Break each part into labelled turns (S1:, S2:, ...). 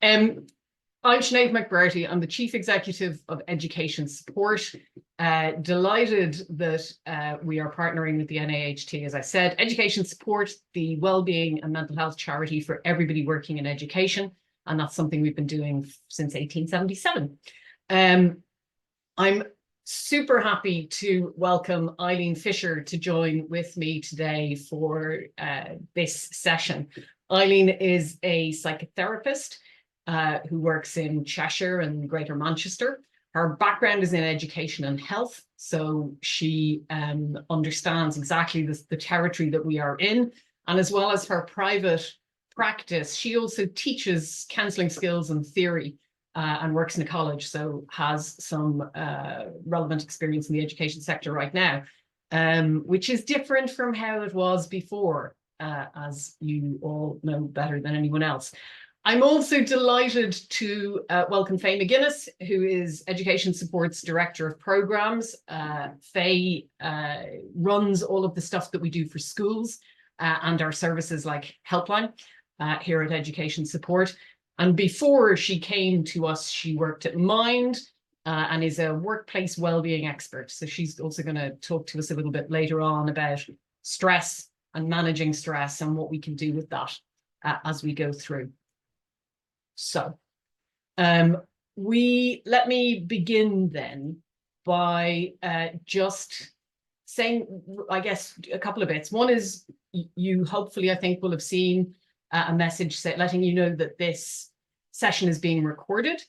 S1: I'm Sinead McBurty. I'm the Chief Executive of Education Support. Delighted that we are partnering with the NAHT. As I said, Education Support, the wellbeing and mental health charity for everybody working in education. And that's something we've been doing since 1877. I'm super happy to welcome Eileen Fisher to join with me today for this session. Eileen is a psychotherapist who works in Cheshire and Greater Manchester. Her background is in education and health, so she understands exactly the territory that we are in. And as well as her private practice, she also teaches counselling skills and theory and works in a college, so has some relevant experience in the education sector right now, which is different from how it was before, as you all know better than anyone else. I'm also delighted to welcome Faye McGuinness, who is Education Support's Director of Programmes. Faye runs all of the stuff that we do for schools and our services like Helpline here at Education Support. And before she came to us, she worked at Mind and is a workplace wellbeing expert. So she's also going to talk to us a little bit later on about stress and managing stress and what we can do with that as we go through. So let me begin then by just saying, I guess, a couple of bits. One is you hopefully, I think, will have seen a message letting you know that this session is being recorded.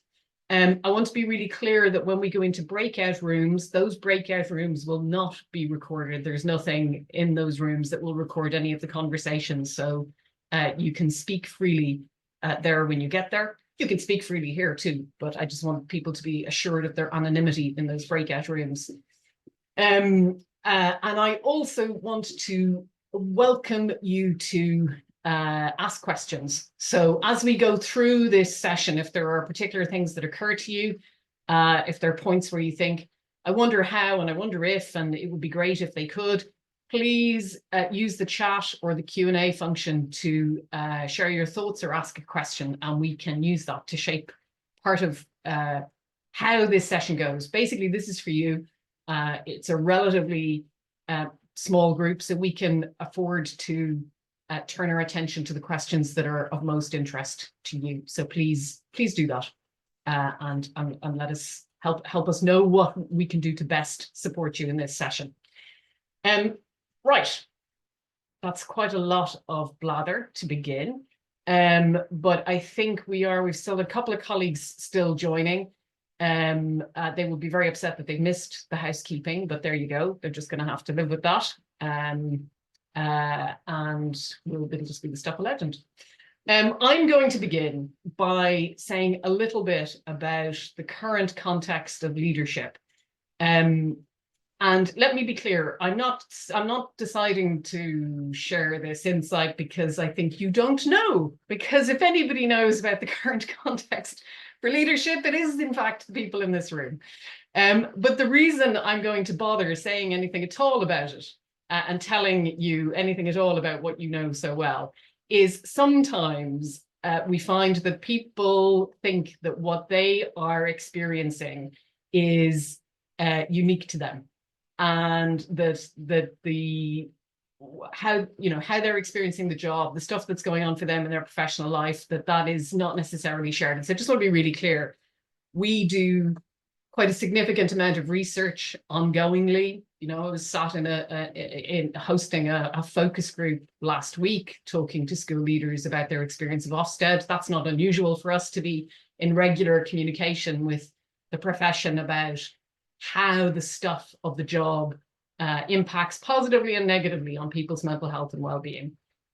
S1: I want to be really clear that when we go into breakout rooms, those breakout rooms will not be recorded. There's nothing in those rooms that will record any of the conversations. So you can speak freely there when you get there. You can speak freely here too, but I just want people to be assured of their anonymity in those breakout rooms. And I also want to welcome you to ask questions. So as we go through this session, if there are particular things that occur to you, if there are points where you think, I wonder how and I wonder if, and it would be great if they could, please use the chat or the Q&A function to share your thoughts or ask a question, and we can use that to shape part of how this session goes. Basically, this is for you. It's a relatively small group, so we can afford to turn our attention to the questions that are of most interest to you. So please do that and let us help us know what we can do to best support you in this session. Right, that's quite a lot of blather to begin, but I think we've still a couple of colleagues still joining. They will be very upset that they missed the housekeeping, but there you go. They're just going to have to live with that. And it'll just be the stuff of legend. I'm going to begin by saying a little bit about the current context of leadership. And let me be clear, I'm not deciding to share this insight because I think you don't know, because if anybody knows about the current context for leadership, it is in fact the people in this room. But the reason I'm going to bother saying anything at all about it and telling you anything at all about what you know so well is sometimes we find that people think that what they are experiencing is unique to them, and that how they're experiencing the job, the stuff that's going on for them in their professional life, that is not necessarily shared. And so I just want to be really clear. We do quite a significant amount of research ongoingly. I was sat in hosting a focus group last week, talking to school leaders about their experience of Ofsted. That's not unusual for us to be in regular communication with the profession about how the stuff of the job impacts positively and negatively on people's mental health and well-being.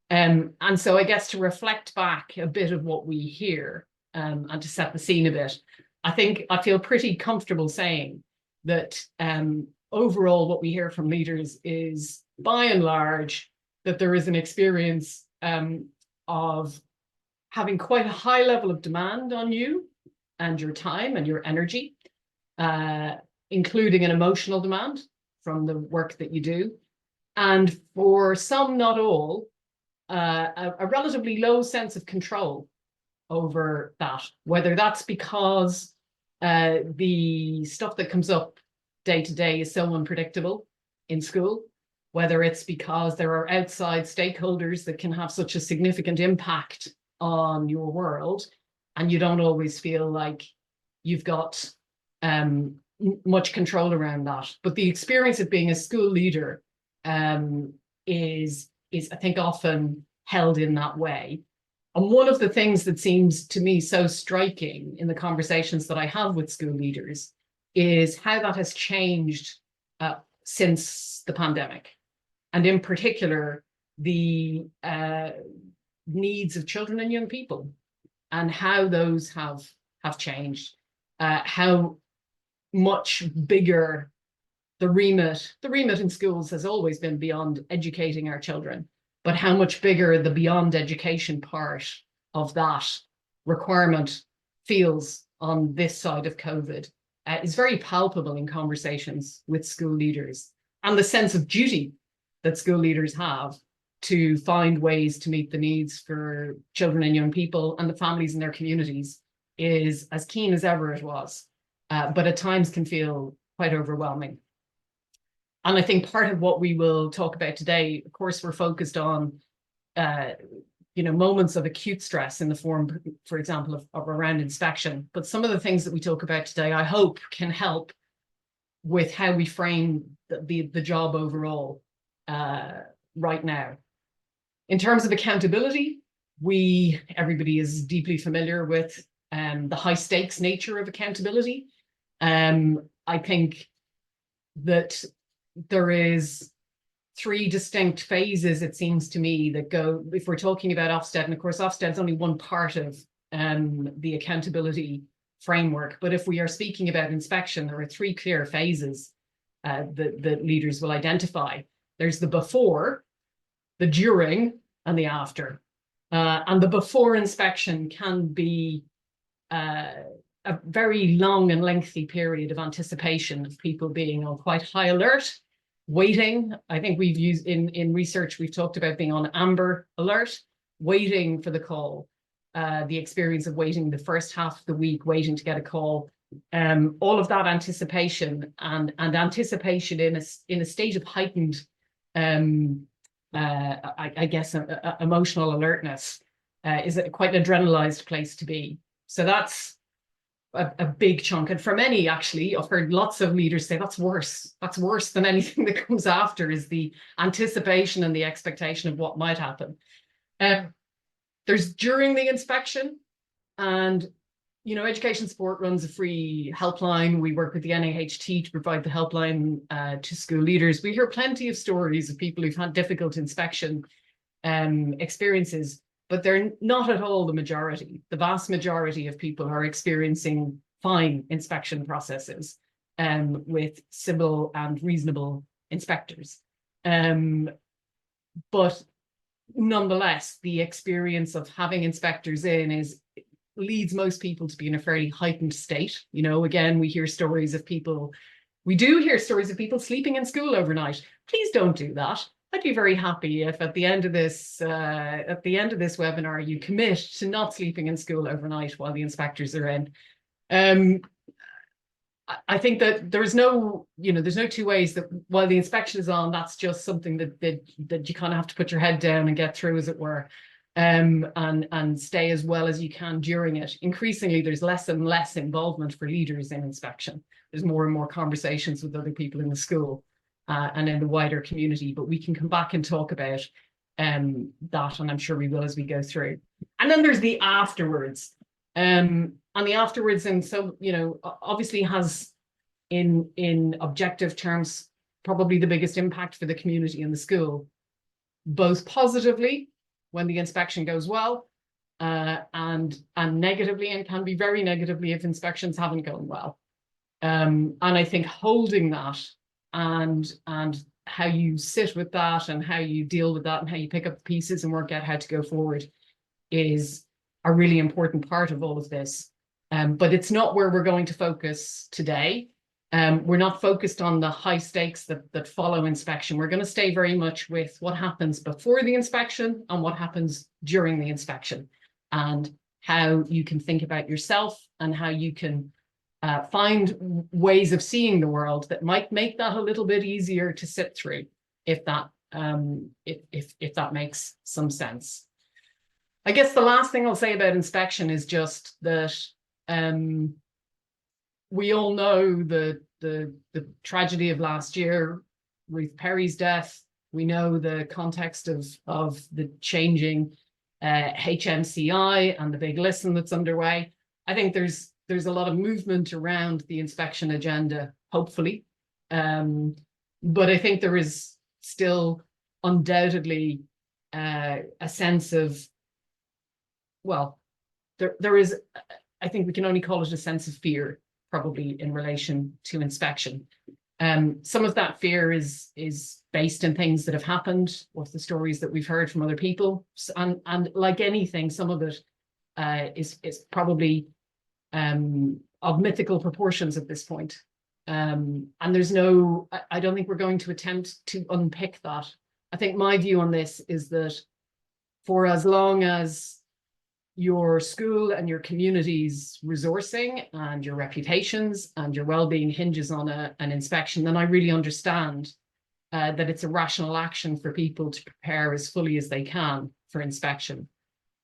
S1: And so I guess to reflect back a bit of what we hear and to set the scene a bit, I feel pretty comfortable saying that overall what we hear from leaders is, by and large, that there is an experience of having quite a high level of demand on you and your time and your energy, including an emotional demand from the work that you do. And for some, not all, a relatively low sense of control over that, whether that's because the stuff that comes up day to day is so unpredictable in school, whether it's because there are outside stakeholders that can have such a significant impact on your world, and you don't always feel like you've got much control around that. But the experience of being a school leader is I think often held in that way. And one of the things that seems to me so striking in the conversations that I have with school leaders is how that has changed since the pandemic. And in particular, the needs of children and young people and how those have changed, how much bigger the remit in schools has always been beyond educating our children, but how much bigger the beyond education part of that requirement feels on this side of COVID is very palpable in conversations with school leaders, and the sense of duty that school leaders have to find ways to meet the needs for children and young people and the families in their communities is as keen as ever it was, but at times can feel quite overwhelming. And I think part of what we will talk about today, of course, we're focused on moments of acute stress in the form, for example, of around inspection. But some of the things that we talk about today, I hope, can help with how we frame the job overall right now. In terms of accountability, everybody is deeply familiar with the high stakes nature of accountability. I think that there is 3 distinct phases, it seems to me, that go, if we're talking about Ofsted, and of course Ofsted is only one part of the accountability framework, but if we are speaking about inspection, there are 3 clear phases that leaders will identify. There's the before, the during, and the after. And the before inspection can be a very long and lengthy period of anticipation of people being on quite high alert, waiting. I think we've used in research, we've talked about being on amber alert, waiting for the call, the experience of waiting the first half of the week, waiting to get a call, all of that anticipation and anticipation in a state of heightened, I guess, emotional alertness is quite an adrenalized place to be. So that's a big chunk. And for many, actually, I've heard lots of leaders say that's worse. That's worse than anything that comes after, is the anticipation and the expectation of what might happen. There's during the inspection, and Education Support runs a free helpline. We work with the NAHT to provide the helpline to school leaders. We hear plenty of stories of people who've had difficult inspection experiences, but they're not at all the majority. The vast majority of people are experiencing fine inspection processes with civil and reasonable inspectors. But nonetheless, the experience of having inspectors in leads most people to be in a fairly heightened state. Again, we do hear stories of people sleeping in school overnight. Please don't do that. I'd be very happy if at the end of this webinar, you commit to not sleeping in school overnight while the inspectors are in. I think that there's no two ways that while the inspection is on, that's just something that you kind of have to put your head down and get through, as it were, and stay as well as you can during it. Increasingly, there's less and less involvement for leaders in inspection. There's more and more conversations with other people in the school and in the wider community, but we can come back and talk about that, and I'm sure we will as we go through. And then there's the afterwards. And the afterwards, and so, obviously has in objective terms, probably the biggest impact for the community and the school, both positively when the inspection goes well, and negatively, and can be very negatively if inspections haven't gone well. And I think holding that and how you sit with that and how you deal with that and how you pick up the pieces and work out how to go forward is a really important part of all of this. But it's not where we're going to focus today. We're not focused on the high stakes that follow inspection. We're going to stay very much with what happens before the inspection and what happens during the inspection, and how you can think about yourself and how you can find ways of seeing the world that might make that a little bit easier to sit through, if that makes some sense. I guess the last thing I'll say about inspection is just that we all know the tragedy of last year, Ruth Perry's death. We know the context of the changing HMCI and the big listen that's underway. I think there's a lot of movement around the inspection agenda, hopefully. But I think there is still undoubtedly a sense of, well, there is, I think we can only call it a sense of fear, probably, in relation to inspection. Some of that fear is based in things that have happened, or the stories that we've heard from other people. And like anything, some of it is probably of mythical proportions at this point. And there's no, I don't think we're going to attempt to unpick that. I think my view on this is that for as long as your school and your community's resourcing and your reputations and your well-being hinges on an inspection, then I really understand that it's a rational action for people to prepare as fully as they can for inspection.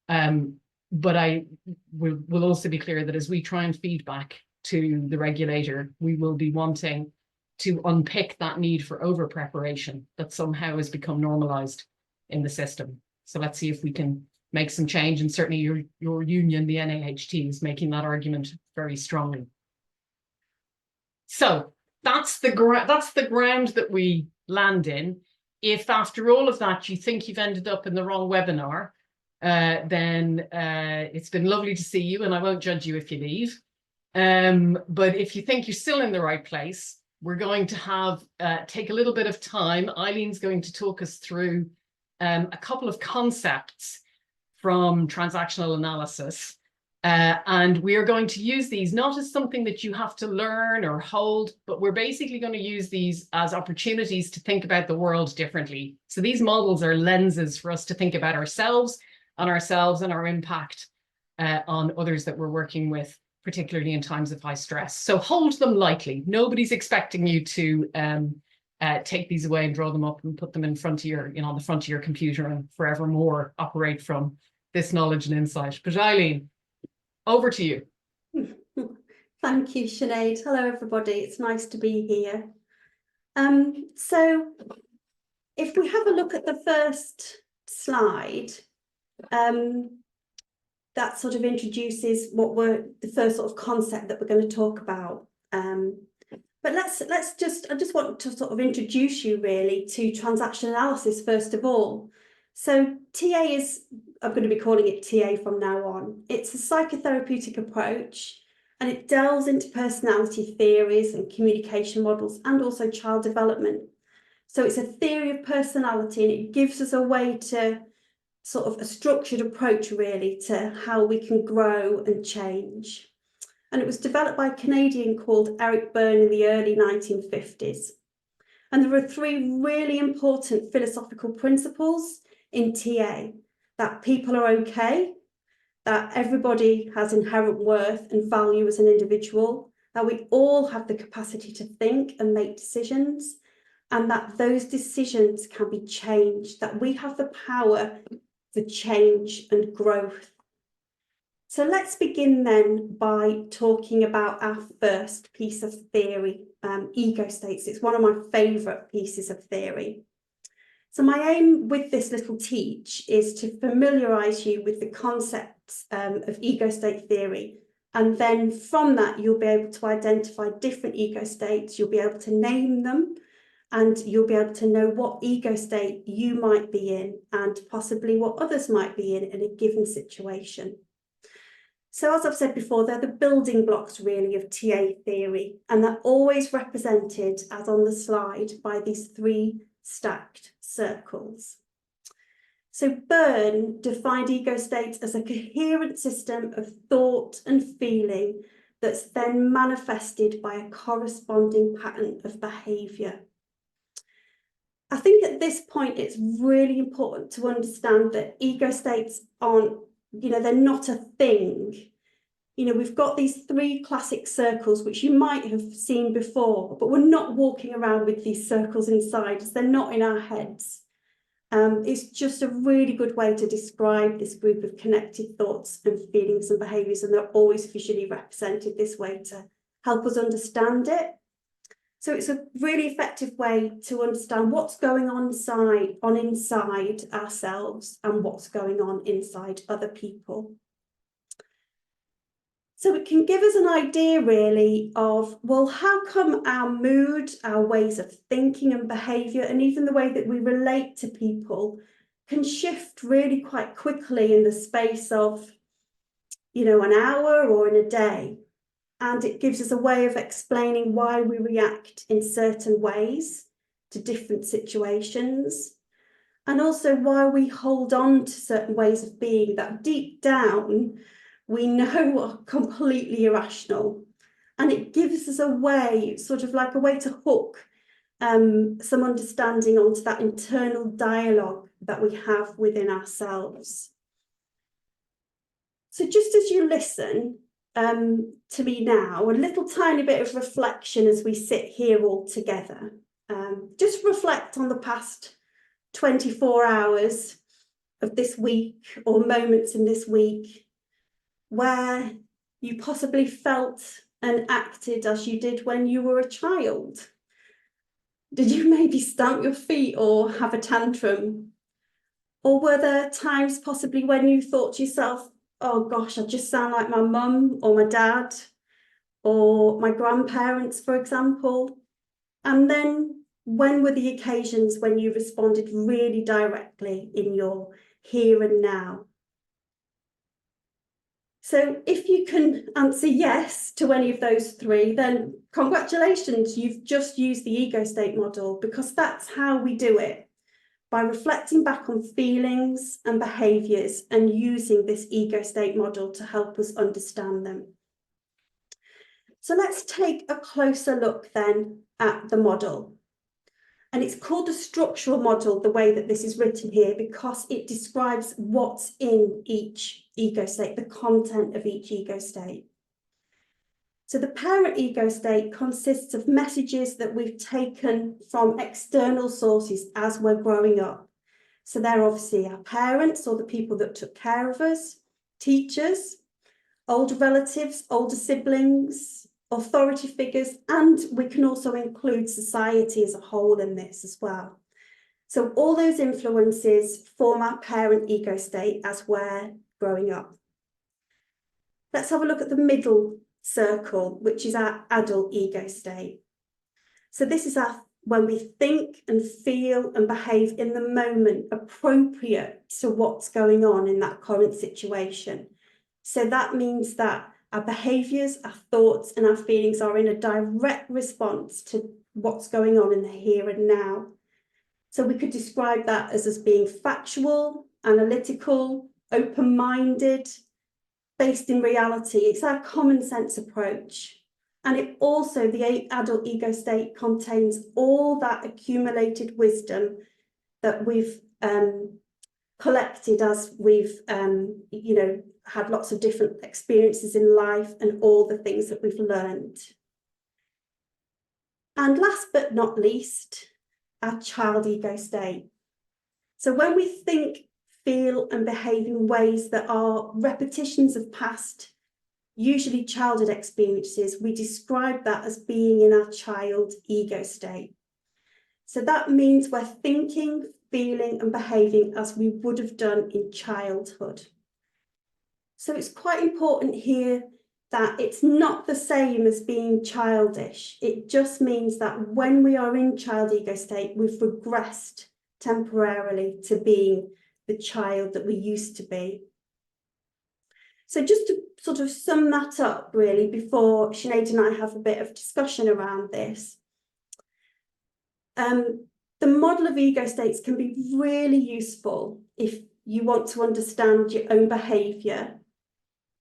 S1: But I will also be clear that as we try and feed back to the regulator, we will be wanting to unpick that need for over-preparation that somehow has become normalized in the system. So let's see if we can make some change, and certainly your union, the NAHT, is making that argument very strongly. So that's the ground that we land in. If after all of that you think you've ended up in the wrong webinar, then it's been lovely to see you, and I won't judge you if you leave. But if you think you're still in the right place, we're going to have take a little bit of time. Eileen's going to talk us through a couple of concepts from transactional analysis. And we are going to use these not as something that you have to learn or hold, but we're basically going to use these as opportunities to think about the world differently. So these models are lenses for us to think about ourselves and our impact on others that we're working with, particularly in times of high stress. So hold them lightly. Nobody's expecting you to take these away and draw them up and put them in front of your, on the front of your computer and forevermore operate from this knowledge and insight. But Eileen, over to you.
S2: Thank you, Sinead. Hello, everybody. It's nice to be here. So if we have a look at the first slide, that sort of introduces what we're the first sort of concept that we're going to talk about. But I just want to sort of introduce you really to transaction analysis first of all. So TA is, I'm going to be calling it TA from now on. It's a psychotherapeutic approach, and it delves into personality theories and communication models and also child development. So it's a theory of personality, and it gives us a way to sort of a structured approach really to how we can grow and change. And it was developed by a Canadian called Eric Berne in the early 1950s. And there are three really important philosophical principles in TA: that people are okay, that everybody has inherent worth and value as an individual, that we all have the capacity to think and make decisions, and that those decisions can be changed, that we have the power for change and growth. So let's begin then by talking about our first piece of theory, ego states. It's one of my favourite pieces of theory. So my aim with this little teach is to familiarise you with the concepts of ego state theory. And then from that, you'll be able to identify different ego states. You'll be able to name them, and you'll be able to know what ego state you might be in and possibly what others might be in a given situation. So as I've said before, they're the building blocks really of TA theory, and they're always represented, as on the slide, by these three stacked circles. So Berne defined ego states as a coherent system of thought and feeling that's then manifested by a corresponding pattern of behaviour. I think at this point it's really important to understand that ego states aren't you know, they're not a thing. You know, we've got these 3 classic circles, which you might have seen before, but we're not walking around with these circles inside, they're not in our heads. It's just a really good way to describe this group of connected thoughts and feelings and behaviours, and they're always visually represented this way to help us understand it. So it's a really effective way to understand what's going on inside ourselves and what's going on inside other people. So it can give us an idea really of, well, how come our mood, our ways of thinking and behaviour, and even the way that we relate to people can shift really quite quickly in the space of, you know, an hour or in a day. And it gives us a way of explaining why we react in certain ways to different situations, and also why we hold on to certain ways of being that deep down we know are completely irrational. And it gives us a way, sort of like a way to hook some understanding onto that internal dialogue that we have within ourselves. So just as you listen to me now, a little tiny bit of reflection as we sit here all together. Just reflect on the past 24 hours of this week, or moments in this week, where you possibly felt and acted as you did when you were a child. Did you maybe stamp your feet or have a tantrum? Or were there times possibly when you thought to yourself, oh gosh, I just sound like my mum or my dad or my grandparents, for example? And then when were the occasions when you responded really directly in your here and now? So if you can answer yes to any of those 3, then congratulations, you've just used the ego state model, because that's how we do it, by reflecting back on feelings and behaviours and using this ego state model to help us understand them. So let's take a closer look then at the model. And it's called a structural model, the way that this is written here, because it describes what's in each ego state, the content of each ego state. So the parent ego state consists of messages that we've taken from external sources as we're growing up. So they're obviously our parents, or the people that took care of us, teachers, older relatives, older siblings, authority figures, and we can also include society as a whole in this as well. So all those influences form our parent ego state as we're growing up. Let's have a look at the middle circle, which is our adult ego state. So this is when we think and feel and behave in the moment appropriate to what's going on in that current situation. So that means that our behaviours, our thoughts and our feelings are in a direct response to what's going on in the here and now. So we could describe that as being factual, analytical, open-minded, based in reality. It's our common sense approach. And it also, the adult ego state contains all that accumulated wisdom that we've collected as we've, you know, had lots of different experiences in life and all the things that we've learned. And last but not least, our child ego state. So when we think, feel and behave in ways that are repetitions of past, usually childhood experiences, we describe that as being in our child ego state. So that means we're thinking, feeling and behaving as we would have done in childhood. So it's quite important here that it's not the same as being childish. It just means that when we are in child ego state, we've regressed temporarily to being the child that we used to be. So just to sort of sum that up really, before Sinead and I have a bit of discussion around this, the model of ego states can be really useful if you want to understand your own behaviour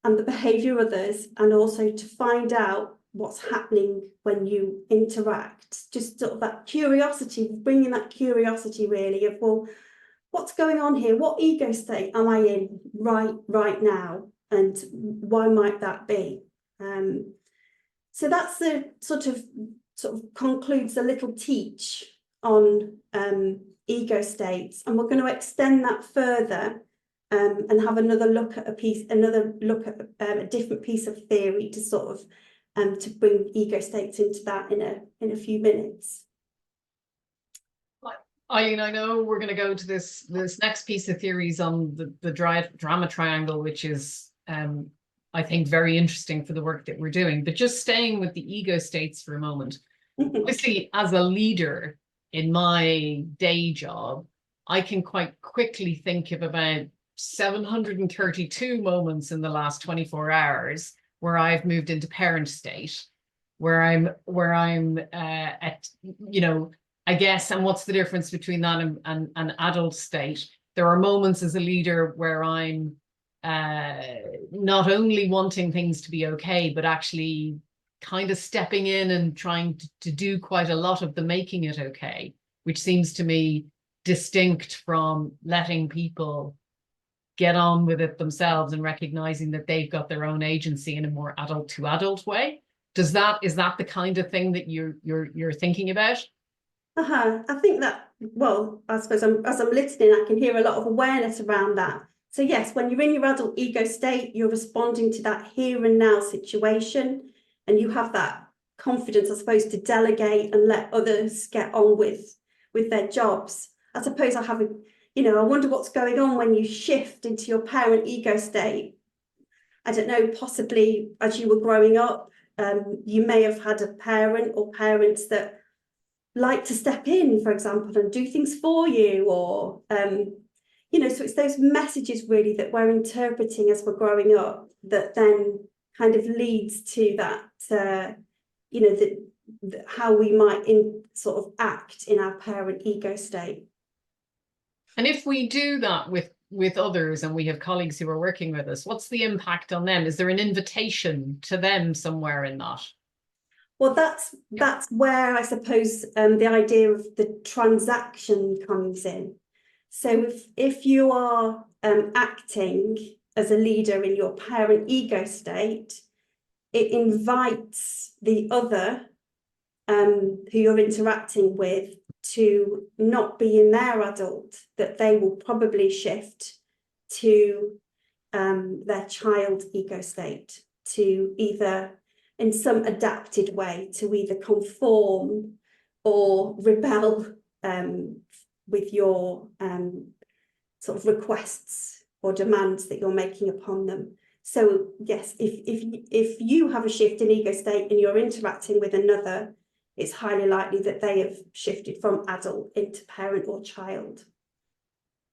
S2: and the behaviour of others, and also to find out what's happening when you interact. Just sort of that curiosity, bringing that curiosity really of, well, what's going on here? What ego state am I in right now? And why might that be? So that's the sort of concludes a little teach on ego states, and we're going to extend that further and have another look at a different piece of theory to sort of to bring ego states into that in a few minutes.
S1: Eileen, I know we're going to go to this next piece of theories on the drama triangle, which is I think very interesting for the work that we're doing. But just staying with the ego states for a moment. Obviously, as a leader in my day job, I can quite quickly think of about 732 moments in the last 24 hours where I've moved into parent state, where I'm at, you know, I guess, and what's the difference between that and an adult state? There are moments as a leader where I'm not only wanting things to be okay, but actually kind of stepping in and trying to do quite a lot of the making it okay, which seems to me distinct from letting people get on with it themselves and recognizing that they've got their own agency in a more adult to adult way. Is that the kind of thing that you're thinking about?
S2: I think that, well, I suppose as I'm listening, I can hear a lot of awareness around that. So yes, when you're in your adult ego state, you're responding to that here and now situation, and you have that confidence, I suppose, to delegate and let others get on with their jobs. I suppose I haven't, you know, I wonder what's going on when you shift into your parent ego state. I don't know, possibly as you were growing up, you may have had a parent or parents that like to step in, for example, and do things for you, or you know, so it's those messages really that we're interpreting as we're growing up that then kind of leads to that, you know, how we might sort of act in our parent ego state.
S1: And if we do that with others and we have colleagues who are working with us, what's the impact on them? Is there an invitation to them somewhere in that?
S2: Well, that's where I suppose the idea of the transaction comes in. So if you are acting as a leader in your parent ego state, it invites the other who you're interacting with to not be in their adult, that they will probably shift to their child ego state, to either in some adapted way to either conform or rebel with your sort of requests or demands that you're making upon them. So yes, if you have a shift in ego state and you're interacting with another, it's highly likely that they have shifted from adult into parent or child.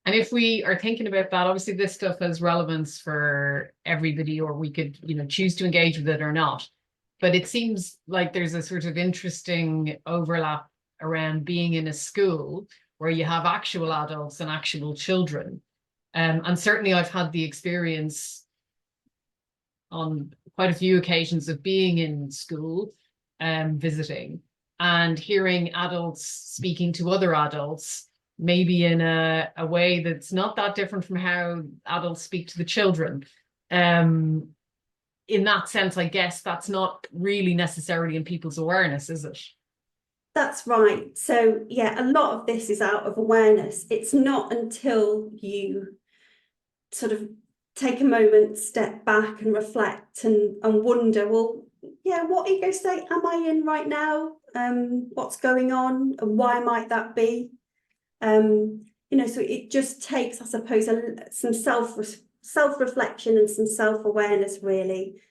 S1: And if we are thinking about that, obviously this stuff has relevance for everybody, or we could, you know, choose to engage with it or not. But it seems like there's a sort of interesting overlap around being in a school where you have actual adults and actual children. And certainly I've had the experience on quite a few occasions of being in school, visiting, and hearing adults speaking to other adults, maybe in a way that's not that different from how adults speak to the children. In that sense, I guess that's not really necessarily in people's awareness, is it?
S2: That's right. So yeah, a lot of this is out of awareness. It's not until you sort of take a moment, step back and reflect and wonder, well, yeah, what ego state am I in right now? What's going on and why might that be? You know, so it just takes, I suppose, some self-reflection and some self-awareness, really.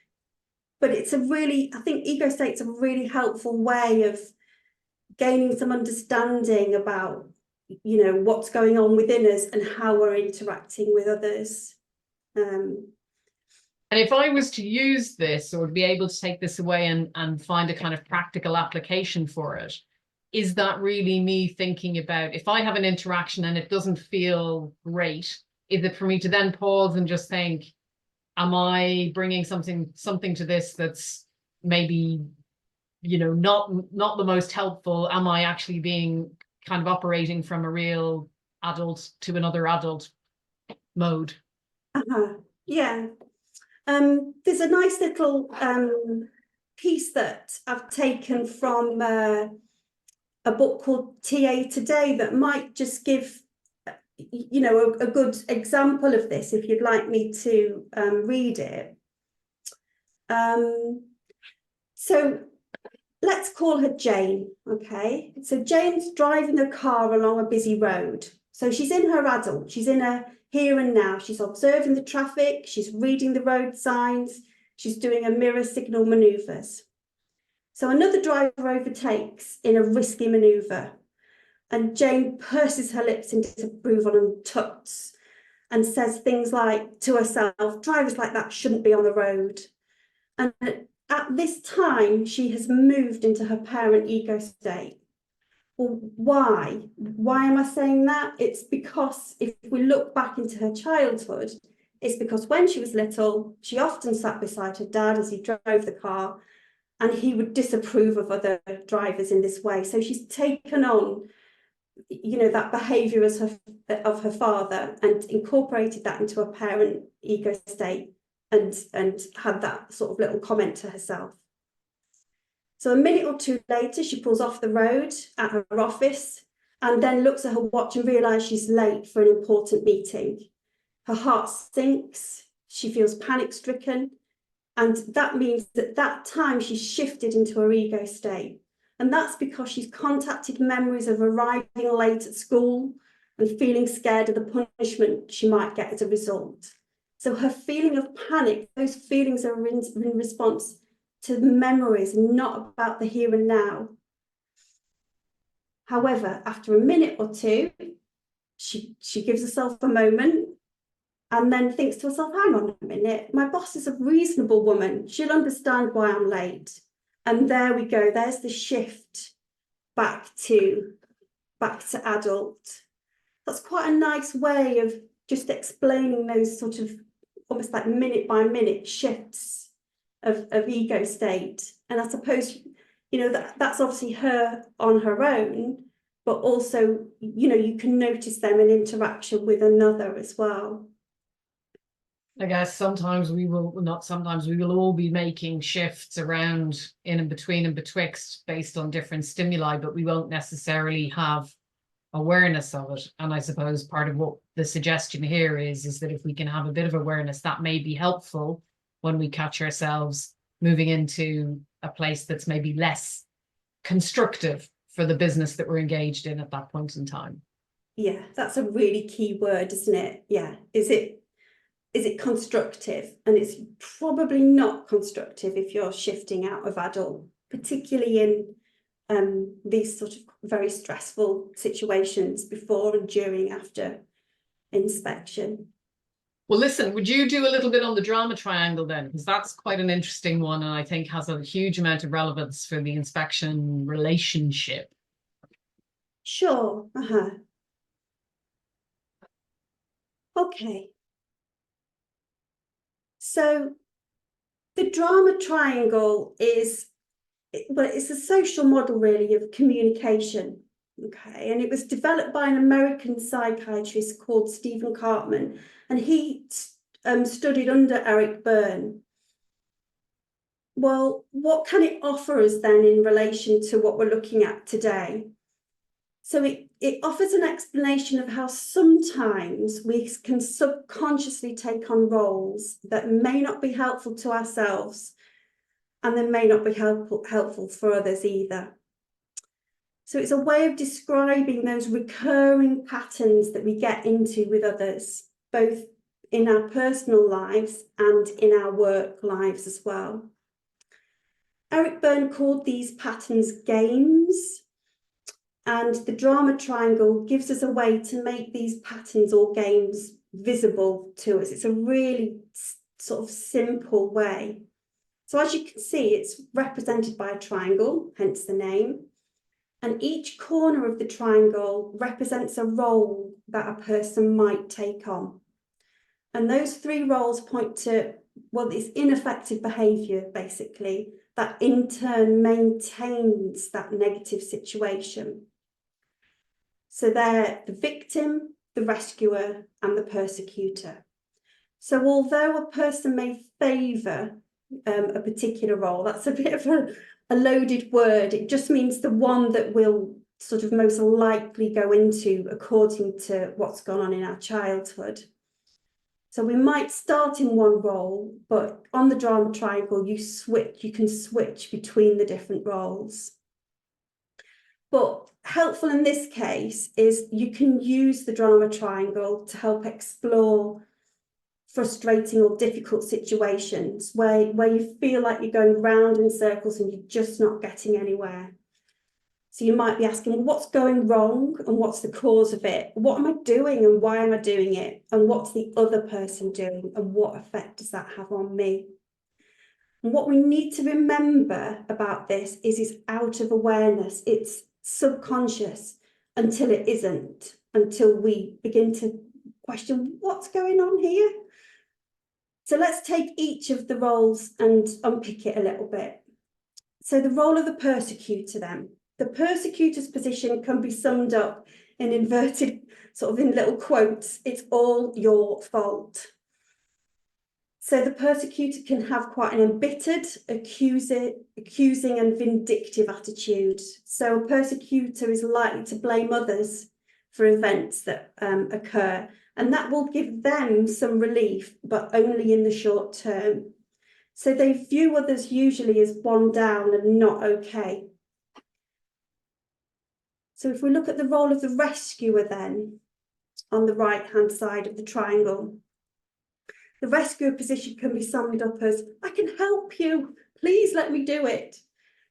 S2: But it's I think ego state's a really helpful way of gaining some understanding about, you know, what's going on within us and how we're interacting with others.
S1: And if I was to use this or be able to take this away and find a kind of practical application for it, is that really me thinking about, if I have an interaction and it doesn't feel great, is it for me to then pause and just think, am I bringing something to this that's maybe, you know, not the most helpful? Am I actually being kind of operating from a real adult to another adult mode.
S2: Yeah. There's a nice little piece that I've taken from a book called TA Today that might just give, you know, a good example of this, if you'd like me to read it. So let's call her Jane, okay? So Jane's driving a car along a busy road. So she's in her adult, she's in her here and now. She's observing the traffic, she's reading the road signs, she's doing a mirror signal manoeuvres. So another driver overtakes in a risky manoeuvre, and Jane purses her lips in disapproval and tuts and says things like to herself, drivers like that shouldn't be on the road. And at this time, she has moved into her parent ego state. Well, why? Why am I saying that? It's because if we look back into her childhood, it's because when she was little, she often sat beside her dad as he drove the car, and he would disapprove of other drivers in this way. So she's taken on, you know, that behaviour as of her father and incorporated that into a parent ego state and had that sort of little comment to herself. So a minute or two later, she pulls off the road at her office and then looks at her watch and realises she's late for an important meeting. Her heart sinks, she feels panic-stricken, and that means that that time she's shifted into her ego state. And that's because she's contacted memories of arriving late at school and feeling scared of the punishment she might get as a result. So her feeling of panic, those feelings are in response to the memories, not about the here and now. However, after a minute or two, she gives herself a moment and then thinks to herself, hang on a minute, my boss is a reasonable woman. She'll understand why I'm late. And there we go. There's the shift back to adult. That's quite a nice way of just explaining those sort of almost like minute by minute shifts of ego state. And I suppose, you know, that's obviously her on her own, but also, you know, you can notice them in interaction with another as well.
S1: I guess sometimes we will, not sometimes, we will all be making shifts around in and between and betwixt based on different stimuli, but we won't necessarily have awareness of it. And I suppose part of what the suggestion here is that if we can have a bit of awareness, that may be helpful when we catch ourselves moving into a place that's maybe less constructive for the business that we're engaged in at that point in time.
S2: Yeah, that's a really key word, isn't it? Yeah. Is it constructive? And it's probably not constructive if you're shifting out of adult, particularly in these sort of very stressful situations before and during, after inspection.
S1: Well, listen, would you do a little bit on the drama triangle then? Because that's quite an interesting one and I think has a huge amount of relevance for the inspection relationship.
S2: Sure. Okay. So the drama triangle is, well, it's a social model really of communication. Okay, and it was developed by an American psychiatrist called Stephen Cartman, and he studied under Eric Berne. Well, what can it offer us then in relation to what we're looking at today? So it offers an explanation of how sometimes we can subconsciously take on roles that may not be helpful to ourselves, and they may not be helpful for others either. So it's a way of describing those recurring patterns that we get into with others, both in our personal lives and in our work lives as well. Eric Berne called these patterns games, and the drama triangle gives us a way to make these patterns or games visible to us. It's a really sort of simple way. So as you can see, it's represented by a triangle, hence the name. And each corner of the triangle represents a role that a person might take on. And those three roles point to, well, it's ineffective behaviour, basically, that in turn maintains that negative situation. So they're the victim, the rescuer and the persecutor. So although a person may favour a particular role, that's a bit of a loaded word. It just means the one that will sort of most likely go into according to what's gone on in our childhood. So we might start in one role, but on the drama triangle, you can switch between the different roles. But helpful in this case is you can use the drama triangle to help explore frustrating or difficult situations where you feel like you're going round in circles and you're just not getting anywhere. So you might be asking, well, what's going wrong and what's the cause of it? What am I doing and why am I doing it? And what's the other person doing and what effect does that have on me? And what we need to remember about this is it's out of awareness. It's subconscious until it isn't, until we begin to question what's going on here. So let's take each of the roles and unpick it a little bit. So the role of the persecutor then. The persecutor's position can be summed up in inverted, sort of in little quotes. It's all your fault. So the persecutor can have quite an embittered, accusing and vindictive attitude. So a persecutor is likely to blame others for events that occur, and that will give them some relief, but only in the short term. So they view others usually as one down and not okay. So if we look at the role of the rescuer then, on the right-hand side of the triangle, the rescuer position can be summed up as, I can help you, please let me do it.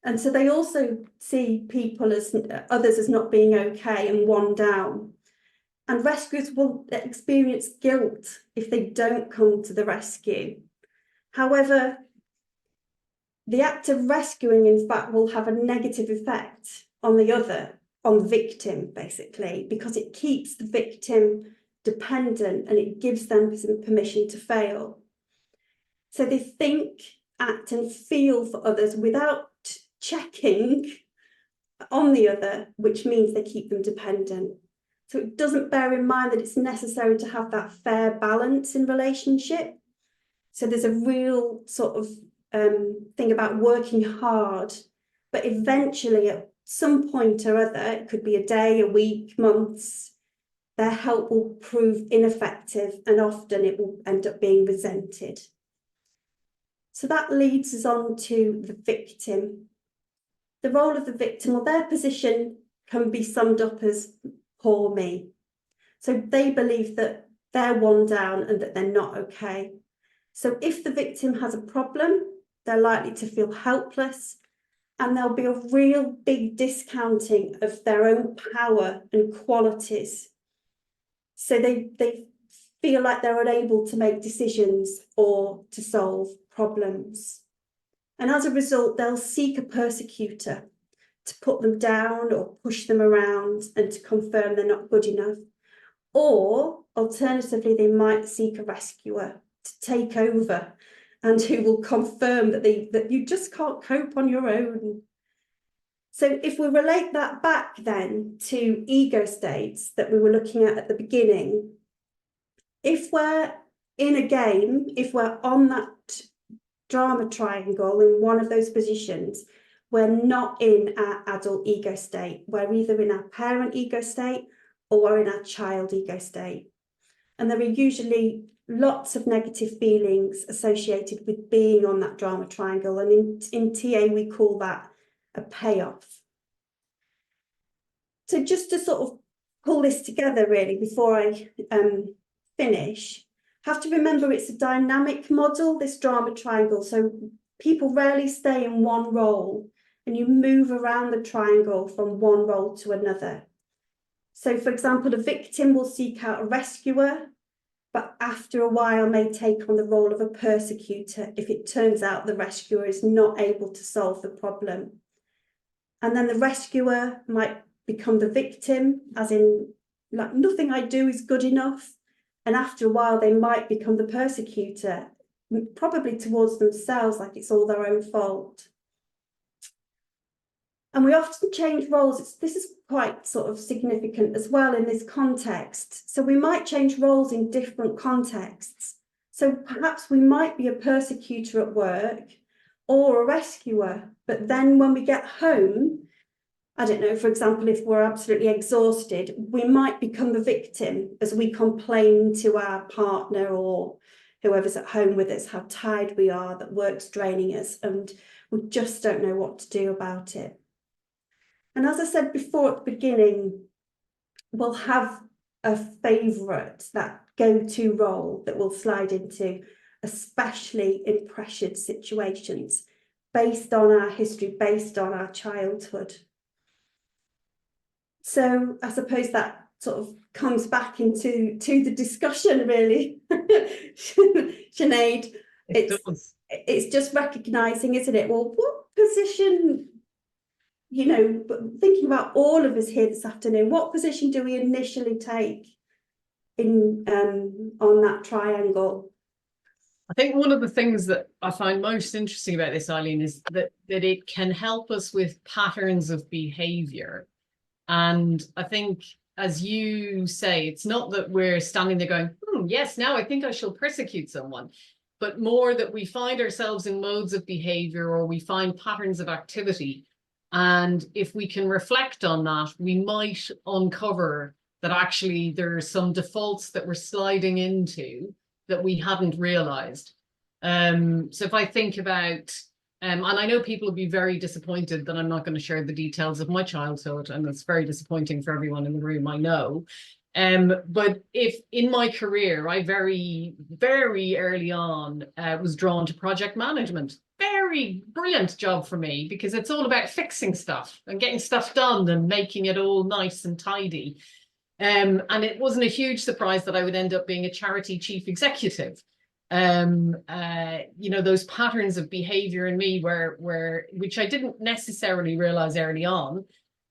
S2: And so they also see others as not being okay and one down. And rescuers will experience guilt if they don't come to the rescue. However, the act of rescuing, in fact, will have a negative effect on the victim, basically, because it keeps the victim dependent and it gives them some permission to fail. So they think, act and feel for others without checking on the other, which means they keep them dependent. So it doesn't bear in mind that it's necessary to have that fair balance in relationship. So there's a real sort of thing about working hard, but eventually at some point or other, it could be a day, a week, months, their help will prove ineffective and often it will end up being resented. So that leads us on to the victim. The role of the victim, or their position, can be summed up as poor me. So they believe that they're one down and that they're not okay. So if the victim has a problem, they're likely to feel helpless, and there'll be a real big discounting of their own power and qualities. So they feel like they're unable to make decisions or to solve problems. And as a result, they'll seek a persecutor to put them down or push them around and to confirm they're not good enough. Or alternatively, they might seek a rescuer to take over and who will confirm that you just can't cope on your own. So if we relate that back then to ego states that we were looking at the beginning, if we're in a game, if we're on that drama triangle in one of those positions, we're not in our adult ego state. We're either in our parent ego state or we're in our child ego state. And there are usually lots of negative feelings associated with being on that drama triangle. And in TA, we call that a payoff. So just to sort of pull this together really before I finish, have to remember it's a dynamic model, this drama triangle. So people rarely stay in one role and you move around the triangle from one role to another. So for example, the victim will seek out a rescuer, but after a while may take on the role of a persecutor if it turns out the rescuer is not able to solve the problem. And then the rescuer might become the victim, as in, like, nothing I do is good enough. And after a while, they might become the persecutor, probably towards themselves, like it's all their own fault. And we often change roles. This is quite sort of significant as well in this context. So we might change roles in different contexts. So perhaps we might be a persecutor at work or a rescuer, but then when we get home, I don't know, for example, if we're absolutely exhausted, we might become the victim as we complain to our partner or whoever's at home with us how tired we are, that work's draining us, and we just don't know what to do about it. And as I said before at the beginning, we'll have a favourite, that go-to role that we'll slide into, especially in pressured situations, based on our history, based on our childhood. So I suppose that sort of comes back into the discussion, really, Sinead. It's just recognising, isn't it? Well, what position, you know, thinking about all of us here this afternoon, what position do we initially take in on that triangle?
S1: I think one of the things that I find most interesting about this, Eileen, is that it can help us with patterns of behaviour. And I think, as you say, it's not that we're standing there going, yes, now I think I shall persecute someone, but more that we find ourselves in modes of behaviour, or we find patterns of activity. And if we can reflect on that, we might uncover that actually there are some defaults that we're sliding into that we hadn't realised. So if I think about, and I know people will be very disappointed that I'm not going to share the details of my childhood, and it's very disappointing for everyone in the room, I know. But if in my career, I very, very early on was drawn to project management. Very brilliant job for me, because it's all about fixing stuff and getting stuff done and making it all nice and tidy. And it wasn't a huge surprise that I would end up being a charity chief executive. You know, those patterns of behavior in me which I didn't necessarily realize early on.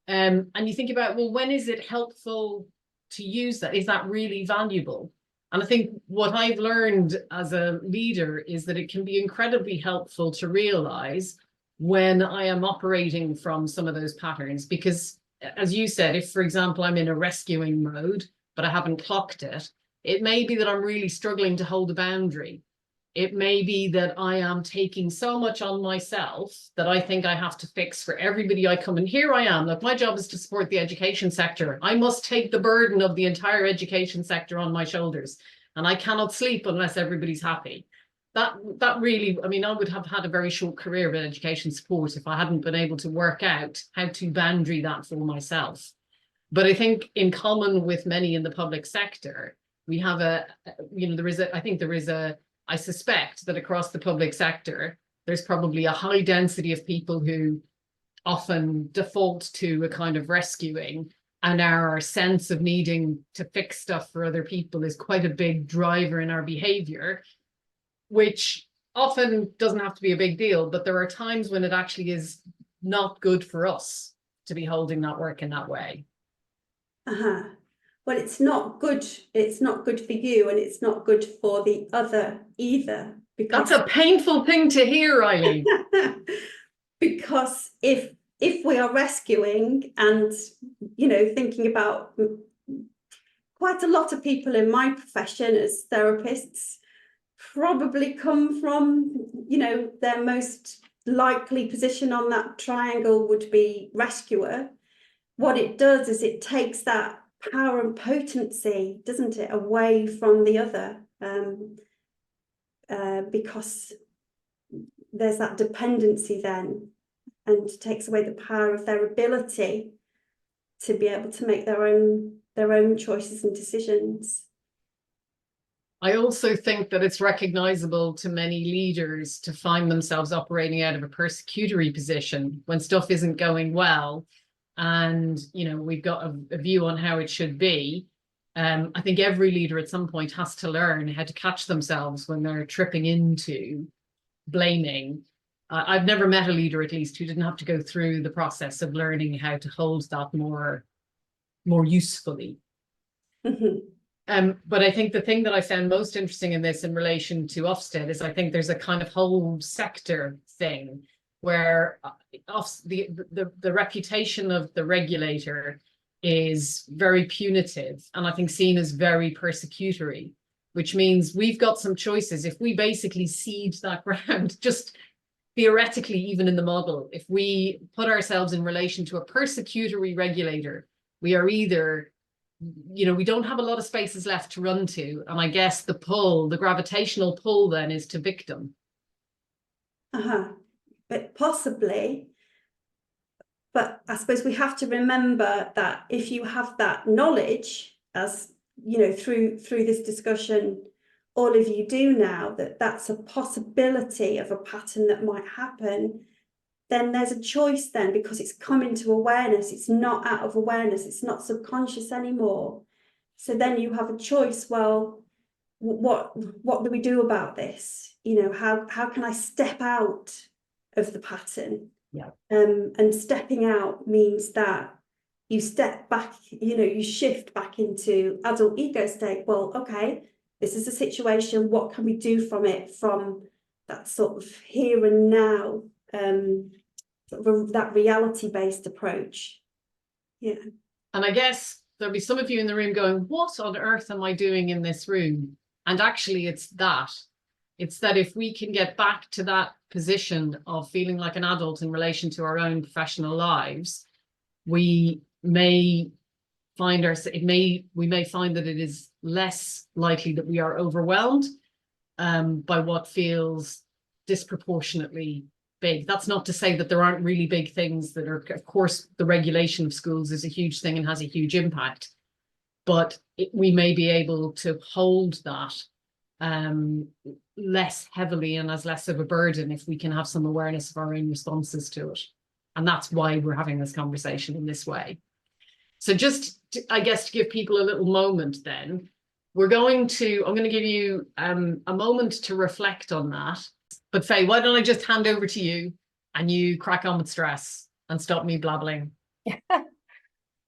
S1: And you think about, well, when is it helpful to use that? Is that really valuable? And I think what I've learned as a leader is that it can be incredibly helpful to realize when I am operating from some of those patterns, because as you said, if, for example, I'm in a rescuing mode, but I haven't clocked it, it may be that I'm really struggling to hold a boundary. It may be that I am taking so much on myself that I think I have to fix for everybody I come in. Here I am. Look, my job is to support the education sector. I must take the burden of the entire education sector on my shoulders, and I cannot sleep unless everybody's happy. That really, I mean, I would have had a very short career in education support if I hadn't been able to work out how to boundary that for myself. But I think in common with many in the public sector, we have I suspect that across the public sector, there's probably a high density of people who often default to a kind of rescuing, and our sense of needing to fix stuff for other people is quite a big driver in our behavior, which often doesn't have to be a big deal, but there are times when it actually is not good for us to be holding that work in that way.
S2: Well, it's not good. It's not good for you, and it's not good for the other either. Because
S1: that's a painful thing to hear, Eileen.
S2: Because if we are rescuing, and you know, thinking about quite a lot of people in my profession as therapists probably come from, you know, their most likely position on that triangle would be rescuer. What it does is it takes that power and potency, doesn't it, away from the other, because there's that dependency then, and takes away the power of their ability to be able to make their own choices and decisions.
S1: I also think that it's recognizable to many leaders to find themselves operating out of a persecutory position when stuff isn't going well. And, you know, we've got a view on how it should be. I think every leader at some point has to learn how to catch themselves when they're tripping into blaming. I've never met a leader, at least, who didn't have to go through the process of learning how to hold that more usefully. But I think the thing that I found most interesting in this in relation to Ofsted is I think there's a kind of whole sector thing where the reputation of the regulator is very punitive, and I think seen as very persecutory, which means we've got some choices. If we basically cede that ground, just theoretically, even in the model, if we put ourselves in relation to a persecutory regulator, we are either, we don't have a lot of spaces left to run to. And I guess the gravitational pull then is to victim.
S2: But possibly, but I suppose we have to remember that if you have that knowledge, as through this discussion, all of you do now, that that's a possibility of a pattern that might happen, then there's a choice then, because it's come into awareness. It's not out of awareness. It's not subconscious anymore. So then you have a choice. Well, what do we do about this? How can I step out of the pattern?
S1: Yeah.
S2: And stepping out means that you step back, you shift back into adult ego state. Well, okay, this is a situation. What can we do from it, from that sort of here and now, that reality-based approach? Yeah.
S1: And I guess there'll be some of you in the room going, what on earth am I doing in this room? And actually it's that if we can get back to that position of feeling like an adult in relation to our own professional lives, we may find we may find that it is less likely that we are overwhelmed by what feels disproportionately big. That's not to say that there aren't really big things that are, of course, the regulation of schools is a huge thing and has a huge impact, but we may be able to hold that less heavily and as less of a burden if we can have some awareness of our own responses to it. And that's why we're having this conversation in this way. So just, I guess, to give people a little moment then, I'm going to give you a moment to reflect on that. But Faye, why don't I just hand over to you and you crack on with stress and stop me blabbling?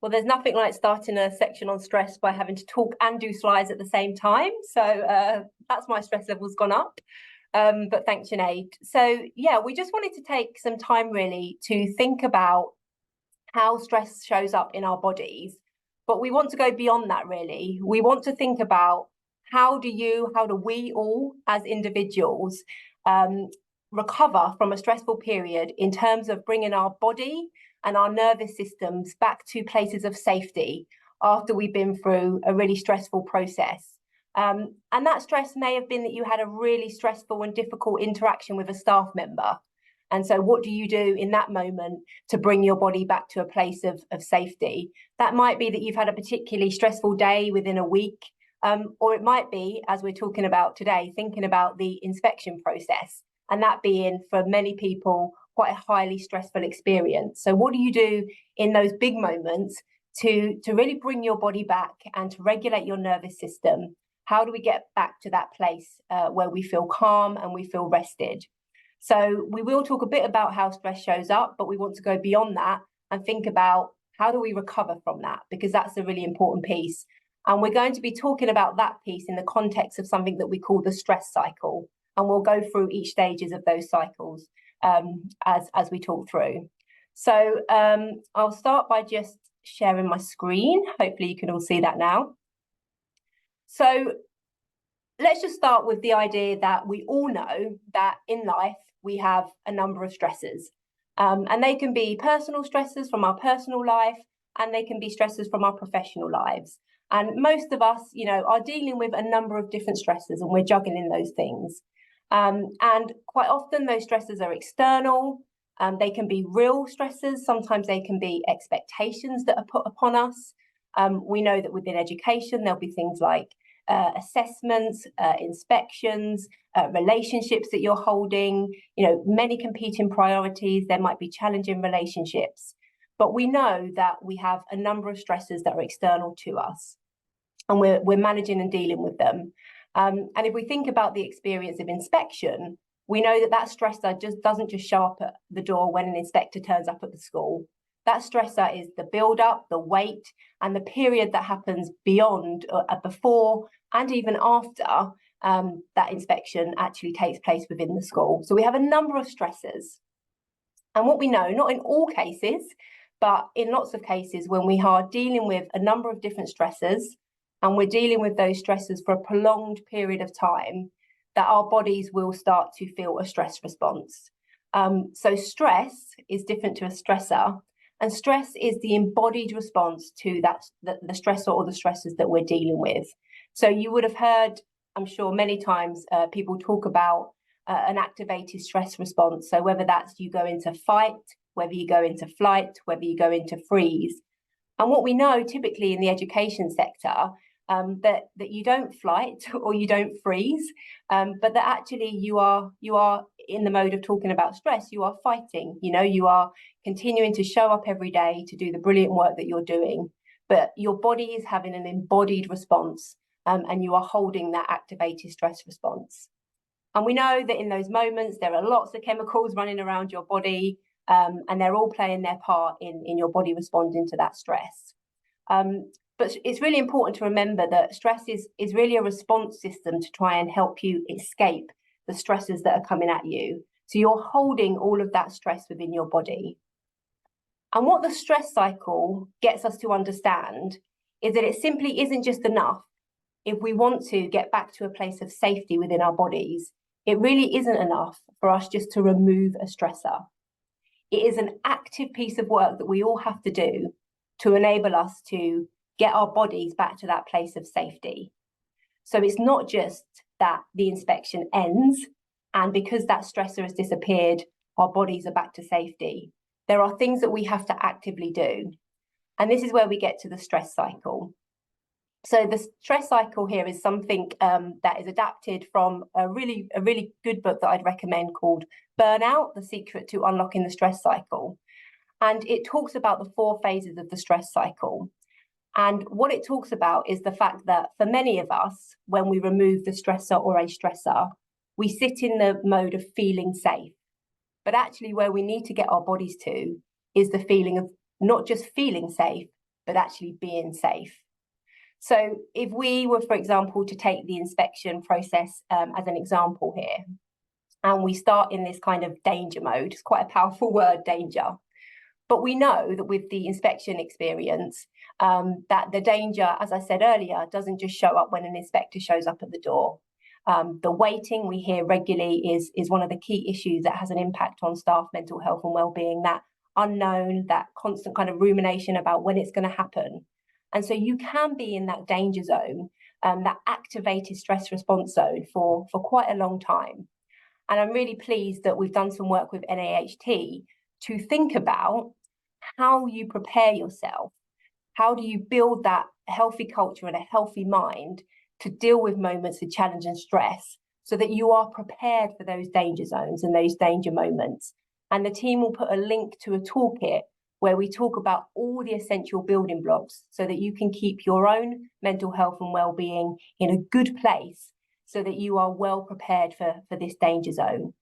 S3: Well, there's nothing like starting a section on stress by having to talk and do slides at the same time. So that's my stress level's gone up. But thanks, Sinead. So yeah, we just wanted to take some time really to think about how stress shows up in our bodies. But we want to go beyond that really. We want to think about how do we all as individuals recover from a stressful period in terms of bringing our body and our nervous systems back to places of safety after we've been through a really stressful process. And that stress may have been that you had a really stressful and difficult interaction with a staff member. And so what do you do in that moment to bring your body back to a place of safety? That might be that you've had a particularly stressful day within a week, or it might be, as we're talking about today, thinking about the inspection process, and that being, for many people, quite a highly stressful experience. So what do you do in those big moments to really bring your body back and to regulate your nervous system? How do we get back to that place where we feel calm and we feel rested? So we will talk a bit about how stress shows up, but we want to go beyond that and think about how do we recover from that, because that's a really important piece. And we're going to be talking about that piece in the context of something that we call the stress cycle. And we'll go through each stages of those cycles as we talk through. So I'll start by just sharing my screen. Hopefully you can all see that now. So let's just start with the idea that we all know that in life we have a number of stresses, and they can be personal stresses from our personal life, and they can be stresses from our professional lives. And most of us, are dealing with a number of different stresses, and we're juggling those things. And quite often those stresses are external. They can be real stresses. Sometimes they can be expectations that are put upon us. We know that within education, there'll be things like assessments, inspections, relationships that you're holding, many competing priorities. There might be challenging relationships. But we know that we have a number of stresses that are external to us, and we're managing and dealing with them. And if we think about the experience of inspection, we know that that stressor doesn't just show up at the door when an inspector turns up at the school. That stressor is the build-up, the wait, and the period that happens beyond, before, and even after that inspection actually takes place within the school. So we have a number of stressors. And what we know, not in all cases, but in lots of cases, when we are dealing with a number of different stressors, and we're dealing with those stressors for a prolonged period of time, that our bodies will start to feel a stress response. So stress is different to a stressor, and stress is the embodied response to the stressor or the stressors that we're dealing with. So you would have heard, I'm sure, many times people talk about an activated stress response. So whether that's you go into fight, whether you go into flight, whether you go into freeze. And what we know typically in the education sector, that you don't flight or you don't freeze, but that actually you are in the mode of talking about stress, you are fighting, you are continuing to show up every day to do the brilliant work that you're doing, but your body is having an embodied response, and you are holding that activated stress response. And we know that in those moments, there are lots of chemicals running around your body, and they're all playing their part in your body responding to that stress. But it's really important to remember that stress is really a response system to try and help you escape the stresses that are coming at you. So you're holding all of that stress within your body. And what the stress cycle gets us to understand is that it simply isn't just enough. If we want to get back to a place of safety within our bodies, it really isn't enough for us just to remove a stressor. It is an active piece of work that we all have to do to enable us to get our bodies back to that place of safety. So it's not just that the inspection ends, and because that stressor has disappeared, our bodies are back to safety. There are things that we have to actively do. And this is where we get to the stress cycle. So the stress cycle here is something that is adapted from a really good book that I'd recommend called Burnout: The Secret to Unlocking the Stress Cycle. And it talks about the 4 phases of the stress cycle. And what it talks about is the fact that for many of us, when we remove the stressor or a stressor, we sit in the mode of feeling safe. But actually where we need to get our bodies to is the feeling of not just feeling safe, but actually being safe. So if we were, for example, to take the inspection process as an example here, and we start in this kind of danger mode, it's quite a powerful word, danger. But we know that with the inspection experience, that the danger, as I said earlier, doesn't just show up when an inspector shows up at the door. The waiting we hear regularly is one of the key issues that has an impact on staff mental health and well-being, that unknown, that constant kind of rumination about when it's going to happen. And so you can be in that danger zone, that activated stress response zone for quite a long time. And I'm really pleased that we've done some work with NAHT to think about how you prepare yourself. How do you build that healthy culture and a healthy mind to deal with moments of challenge and stress so that you are prepared for those danger zones and those danger moments? And the team will put a link to a toolkit where we talk about all the essential building blocks so that you can keep your own mental health and well-being in a good place so that you are well prepared for this danger zone.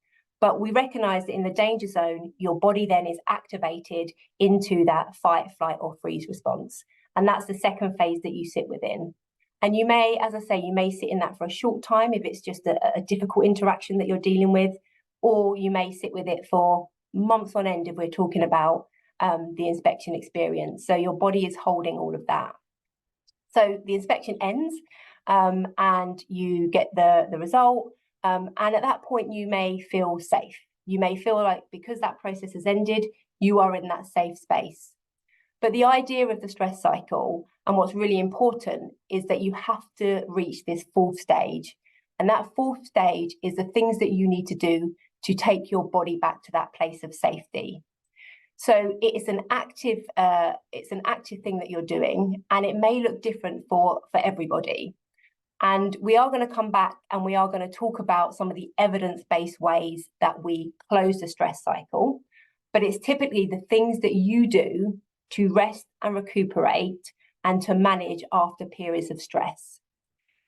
S3: But we recognise that in the danger zone, your body then is activated into that fight, flight or freeze response. And that's the second phase that you sit within. And you may, as I say, you may sit in that for a short time if it's just a difficult interaction that you're dealing with, or you may sit with it for months on end if we're talking about the inspection experience. So your body is holding all of that. So the inspection ends and you get the result. And at that point, you may feel safe. You may feel like because that process has ended, you are in that safe space. But the idea of the stress cycle and what's really important is that you have to reach this 4th stage. And that 4th stage is the things that you need to do to take your body back to that place of safety. So it's an active thing that you're doing, and it may look different for everybody. And we are going to come back and we are going to talk about some of the evidence-based ways that we close the stress cycle. But it's typically the things that you do to rest and recuperate and to manage after periods of stress.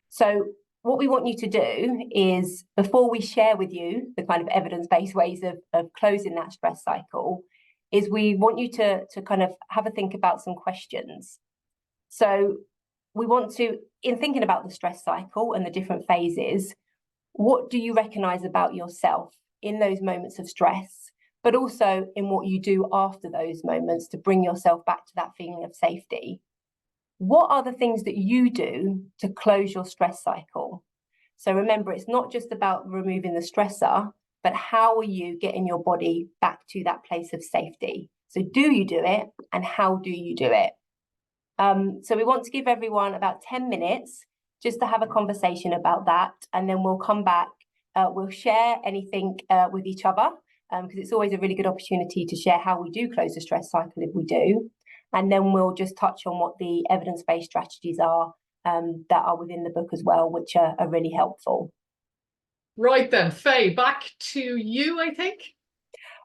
S3: So what we want you to do is, before we share with you the kind of evidence-based ways of closing that stress cycle, is we want you to kind of have a think about some questions. So we want to, in thinking about the stress cycle and the different phases, what do you recognise about yourself in those moments of stress but also in what you do after those moments to bring yourself back to that feeling of safety. What are the things that you do to close your stress cycle? So remember, it's not just about removing the stressor, but how are you getting your body back to that place of safety? So do you do it, and how do you do it? So we want to give everyone about 10 minutes just to have a conversation about that, and then we'll come back. We'll share anything with each other, because it's always a really good opportunity to share how we do close the stress cycle if we do. And then we'll just touch on what the evidence-based strategies are that are within the book as well, which are really helpful.
S1: Right then, Faye, back to you, I think.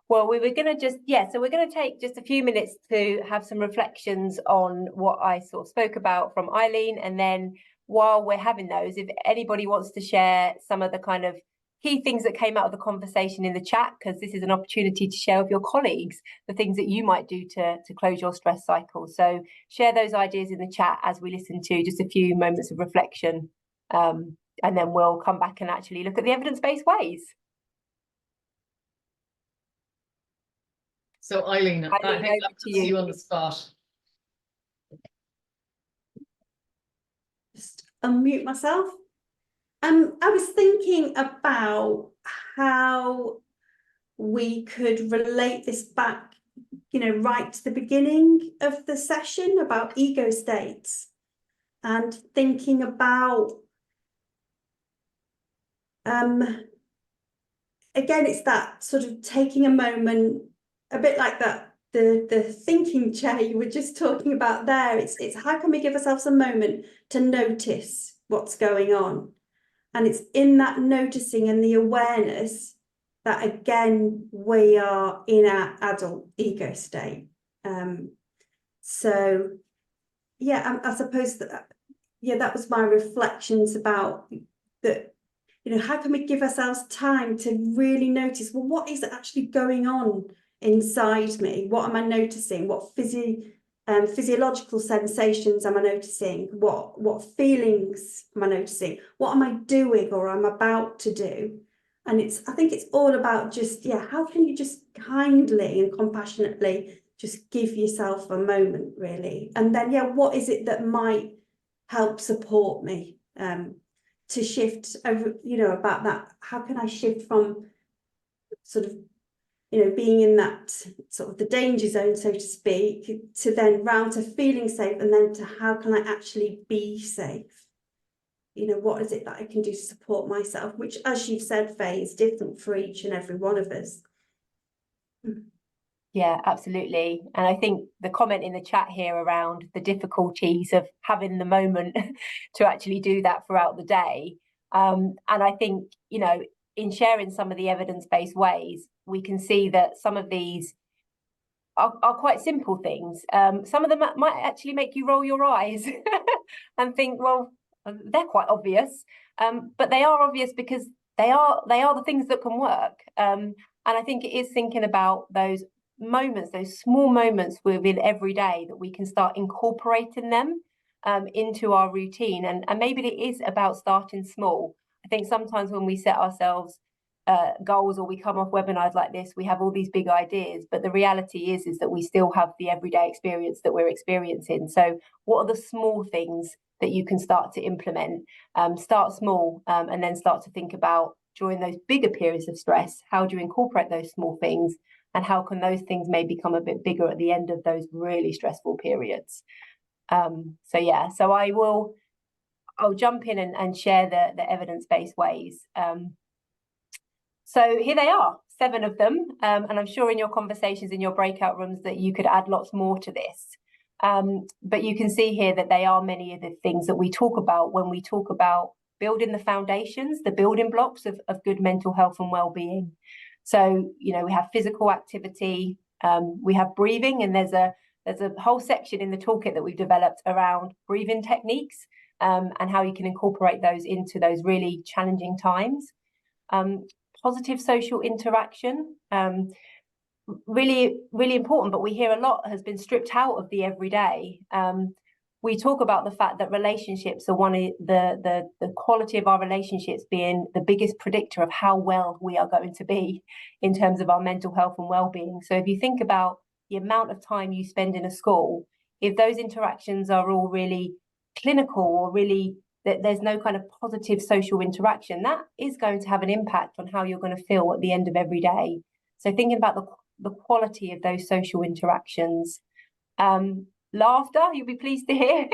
S3: Well, we were going to so we're going to take just a few minutes to have some reflections on what I sort of spoke about from Eileen. And then while we're having those, if anybody wants to share some of the kind of key things that came out of the conversation in the chat, because this is an opportunity to share with your colleagues the things that you might do to close your stress cycle. So share those ideas in the chat as we listen to just a few moments of reflection. And then we'll come back and actually look at the evidence-based ways.
S1: So Eileen, I think that puts you on the spot.
S2: Just unmute myself. I was thinking about how we could relate this back, right to the beginning of the session about ego states, and thinking about, again, it's that sort of taking a moment, a bit like that, the thinking chair you were just talking about there. It's how can we give ourselves a moment to notice what's going on? And it's in that noticing and the awareness that, again, we are in our adult ego state. So, yeah, I suppose that, that was my reflections about that. How can we give ourselves time to really notice, well, what is actually going on inside me? What am I noticing? What physiological sensations am I noticing? What feelings am I noticing? What am I doing or I'm about to do? And I think it's all about just, how can you just kindly and compassionately just give yourself a moment, really? And then, what is it that might help support me to shift over, about that? How can I shift from sort of being in that sort of the danger zone, so to speak, to then round to feeling safe, and then to how can I actually be safe? What is it that I can do to support myself? Which, as you've said, Faye, is different for each and every one of us.
S3: Yeah, absolutely. And I think the comment in the chat here around the difficulties of having the moment to actually do that throughout the day. And I think, in sharing some of the evidence-based ways, we can see that some of these are quite simple things. Some of them might actually make you roll your eyes and think, well, they're quite obvious, but they are obvious because they are the things that can work. And I think it is thinking about those moments, those small moments within every day that we can start incorporating them into our routine. And maybe it is about starting small. I think sometimes when we set ourselves goals or we come off webinars like this, we have all these big ideas, but the reality is that we still have the everyday experience that we're experiencing. So what are the small things that you can start to implement? Start small, and then start to think about, during those bigger periods of stress, how do you incorporate those small things, and how can those things maybe become a bit bigger at the end of those really stressful periods? So I'll jump in and share the evidence-based ways. So here they are, 7 of them, and I'm sure in your conversations in your breakout rooms that you could add lots more to this. But you can see here that they are many of the things that we talk about when we talk about building the foundations, the building blocks of good mental health and well-being. So, we have physical activity, we have breathing, and there's a whole section in the toolkit that we've developed around breathing techniques and how you can incorporate those into those really challenging times. Positive social interaction, really, really important, but we hear a lot has been stripped out of the everyday. we talk about the fact that relationships are one of the quality of our relationships being the biggest predictor of how well we are going to be in terms of our mental health and well-being. So if you think about the amount of time you spend in a school, if those interactions are all really clinical or really that there's no kind of positive social interaction, that is going to have an impact on how you're going to feel at the end of every day. So thinking about the quality of those social interactions. Laughter, you'll be pleased to hear,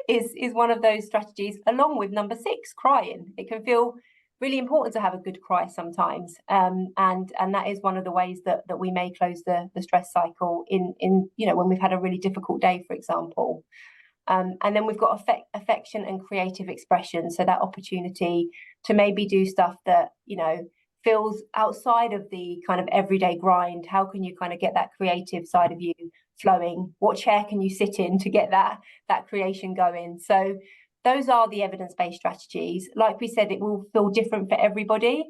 S3: is one of those strategies, along with number 6, crying. It can feel really important to have a good cry sometimes, and that is one of the ways that we may close the stress cycle in when we've had a really difficult day, for example. And then we've got affection and creative expression, so that opportunity to maybe do stuff that feels outside of the kind of everyday grind. How can you kind of get that creative side of you flowing? What chair can you sit in to get that creation going? So those are the evidence-based strategies. Like we said, it will feel different for everybody,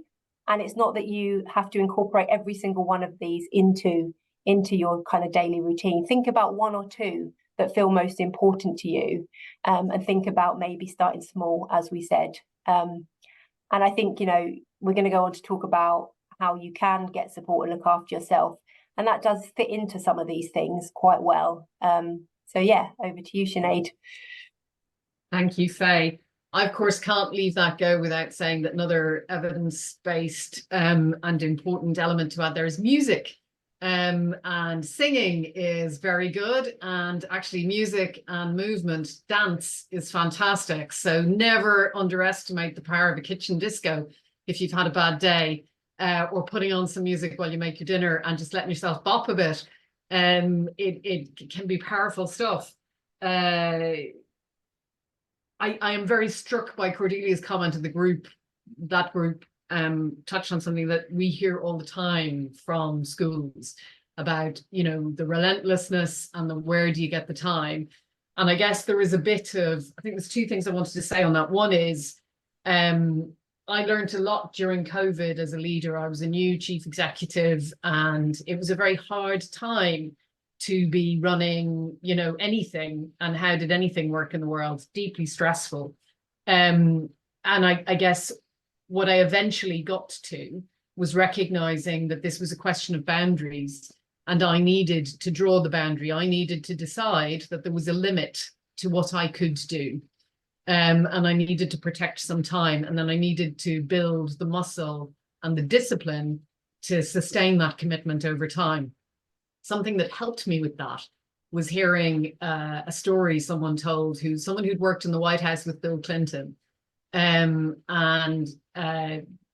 S3: and it's not that you have to incorporate every single one of these into your kind of daily routine. Think about 1 or 2 that feel most important to you, and think about maybe starting small, as we said. And I think we're going to go on to talk about how you can get support and look after yourself, and that does fit into some of these things quite well. So yeah, over to you, Sinead.
S1: Thank you, Faye. I, of course, can't leave that go without saying that another evidence-based and important element to add there is music. And singing is very good, and actually music and movement, dance is fantastic. So never underestimate the power of a kitchen disco if you've had a bad day, or putting on some music while you make your dinner and just letting yourself bop a bit. It can be powerful stuff. I am very struck by Cordelia's comment of the group. That group touched on something that we hear all the time from schools about, the relentlessness and the where do you get the time. And I guess there is a bit of, I think there's 2 things I wanted to say on that. One is, I learned a lot during COVID as a leader. I was a new chief executive, and it was a very hard time to be running, anything, and how did anything work in the world? Deeply stressful. And I guess what I eventually got to was recognizing that this was a question of boundaries, and I needed to draw the boundary. I needed to decide that there was a limit to what I could do. And I needed to protect some time, and then I needed to build the muscle and the discipline to sustain that commitment over time. Something that helped me with that was hearing a story someone told, someone who'd worked in the White House with Bill Clinton.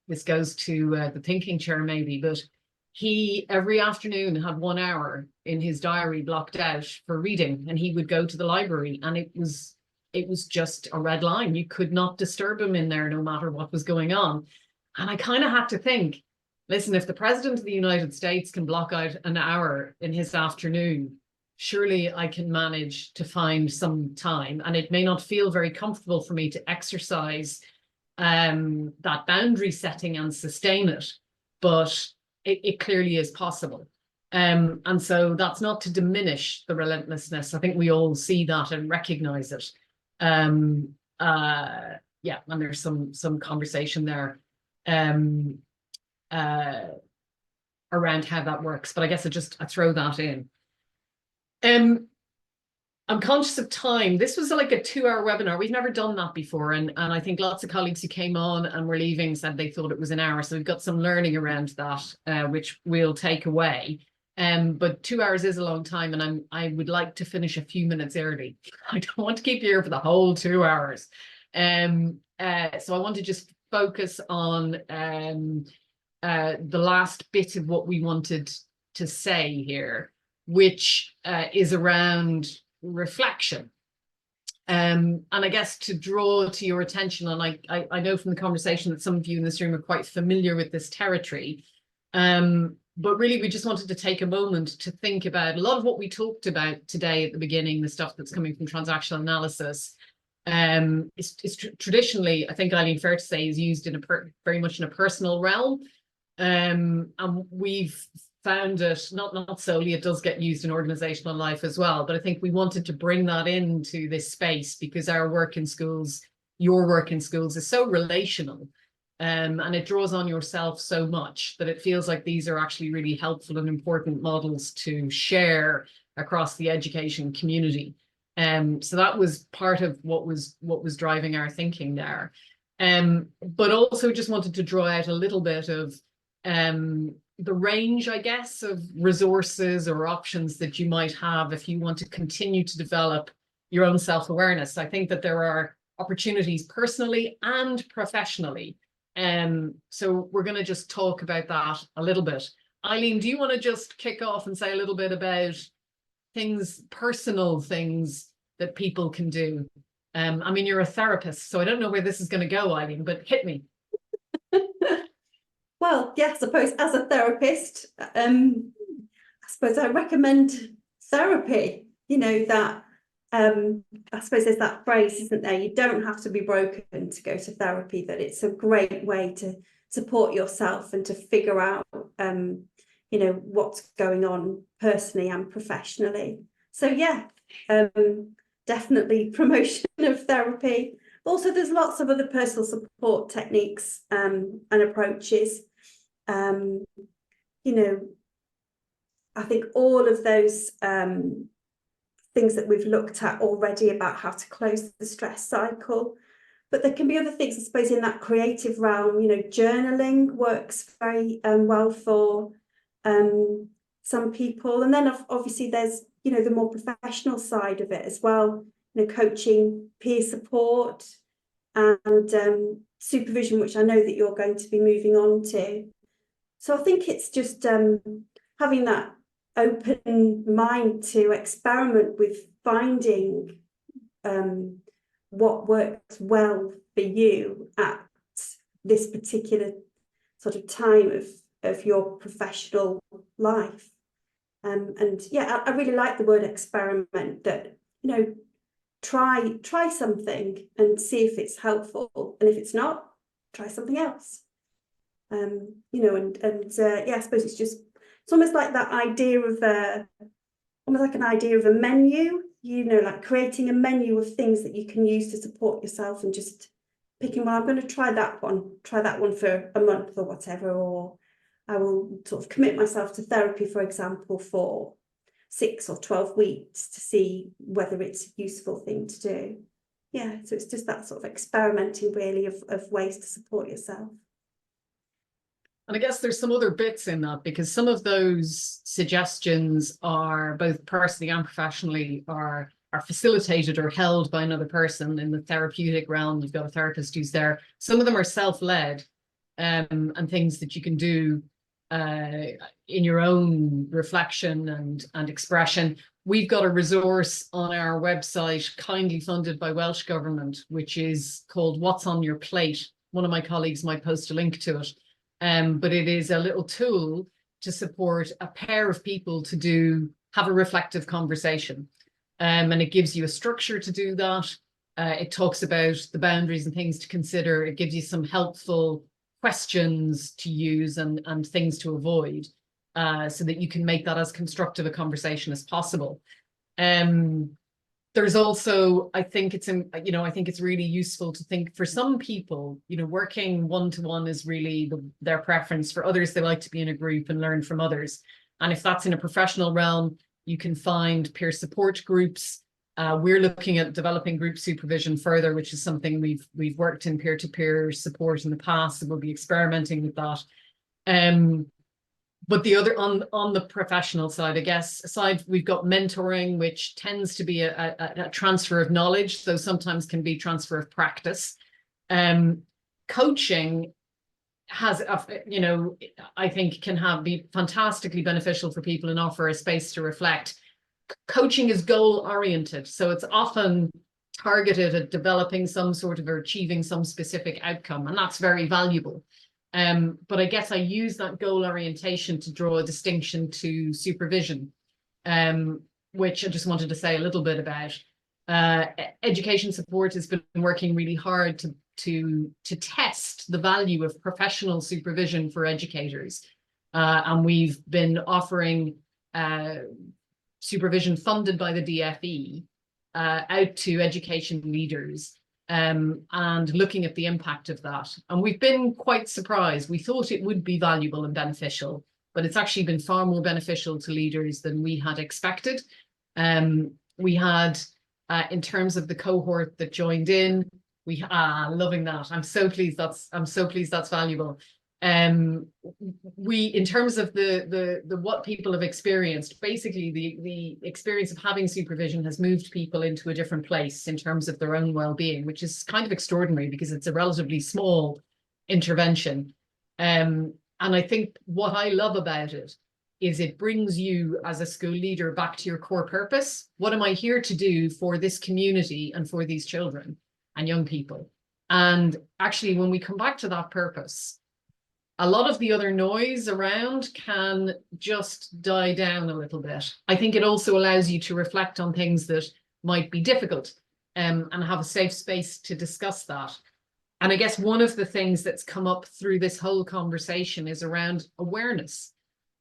S1: This goes to the thinking chair maybe, but he every afternoon had 1 hour in his diary blocked out for reading, and he would go to the library, and it was just a red line. You could not disturb him in there no matter what was going on. And I kind of had to think, listen, if the President of the United States can block out an hour in his afternoon, surely I can manage to find some time. And it may not feel very comfortable for me to exercise that boundary setting and sustain it, but it clearly is possible. And so that's not to diminish the relentlessness. I think we all see that and recognize it. And there's some conversation there around how that works, but I guess I throw that in. I'm conscious of time. This was like a 2-hour webinar. We've never done that before, and I think lots of colleagues who came on and were leaving said they thought it was an hour, so we've got some learning around that, which we'll take away. But 2 hours is a long time, and I would like to finish a few minutes early. I don't want to keep you here for the whole 2 hours. So I want to just focus on the last bit of what we wanted to say here, which is around reflection. And I guess to draw to your attention, and I know from the conversation that some of you in this room are quite familiar with this territory, but really we just wanted to take a moment to think about a lot of what we talked about today at the beginning, the stuff that's coming from transactional analysis. Is traditionally, I think, Eileen, fair to say, is used in very much in a personal realm. And we've found it, not solely, it does get used in organizational life as well, but I think we wanted to bring that into this space because our work in schools, your work in schools is so relational, and it draws on yourself so much that it feels like these are actually really helpful and important models to share across the education community. So that was part of what was driving our thinking there. But also just wanted to draw out a little bit of the range, I guess, of resources or options that you might have if you want to continue to develop your own self-awareness. I think that there are opportunities personally and professionally. So we're going to just talk about that a little bit. Eileen, do you want to just kick off and say a little bit about things, personal things that people can do? I mean, you're a therapist, so I don't know where this is going to go, Eileen, but hit me.
S2: Well, yeah, I suppose as a therapist, I suppose I recommend therapy, you know, that I suppose there's that phrase, isn't there? You don't have to be broken to go to therapy, that it's a great way to support yourself and to figure out, you know, what's going on personally and professionally. So yeah, definitely promotion of therapy. Also, there's lots of other personal support techniques and approaches. You know, I think all of those things that we've looked at already about how to close the stress cycle. But there can be other things, I suppose, in that creative realm. You know, journaling works very well for some people. And then obviously there's, you know, the more professional side of it as well. You know, coaching, peer support, and supervision, which I know that you're going to be moving on to. So I think it's just having that open mind to experiment with finding what works well for you at this particular sort of time of your professional life. And yeah, I really like the word experiment, that, you know, try something and see if it's helpful, and if it's not, try something else. You know, and yeah, I suppose it's almost like that idea of almost like an idea of a menu, you know, like creating a menu of things that you can use to support yourself, and just picking, well, I'm going to try that one for a month or whatever, or I will sort of commit myself to therapy, for example, for 6 or 12 weeks to see whether it's a useful thing to do. Yeah, so it's just that sort of experimenting really of ways to support yourself.
S1: And I guess there's some other bits in that, because some of those suggestions are both personally and professionally are facilitated or held by another person in the therapeutic realm. You've got a therapist who's there. Some of them are self-led, and things that you can do in your own reflection and expression. We've got a resource on our website, kindly funded by Welsh Government, which is called What's on Your Plate. One of my colleagues might post a link to it. But it is a little tool to support a pair of people to have a reflective conversation. And it gives you a structure to do that. It talks about the boundaries and things to consider. It gives you some helpful questions to use and things to avoid, so that you can make that as constructive a conversation as possible. There's also, I think it's really useful to think, for some people, you know, working one-to-one is really their preference. For others, they like to be in a group and learn from others. And if that's in a professional realm, you can find peer support groups. We're looking at developing group supervision further, which is something we've worked in peer-to-peer support in the past, and we'll be experimenting with that. But the other, on the professional side, I guess, aside, we've got mentoring, which tends to be a transfer of knowledge, so sometimes can be transfer of practice. Coaching has, you know, I think can be fantastically beneficial for people and offer a space to reflect. Coaching is goal oriented, so it's often targeted at developing some sort of, or achieving some specific outcome, and that's very valuable. But I guess I use that goal orientation to draw a distinction to supervision, which I just wanted to say a little bit about. Education support has been working really hard to test the value of professional supervision for educators. And we've been offering supervision funded by the DFE out to education leaders and looking at the impact of that. And we've been quite surprised. We thought it would be valuable and beneficial, but it's actually been far more beneficial to leaders than we had expected. We had, in terms of the cohort that joined in, we loving that. I'm so pleased that's valuable. We, in terms of the what people have experienced, basically the experience of having supervision has moved people into a different place in terms of their own well-being, which is kind of extraordinary because it's a relatively small intervention. And I think what I love about it is it brings you as a school leader back to your core purpose. What am I here to do for this community and for these children and young people? And actually, when we come back to that purpose, a lot of the other noise around can just die down a little bit. I think it also allows you to reflect on things that might be difficult and have a safe space to discuss that. And I guess one of the things that's come up through this whole conversation is around awareness.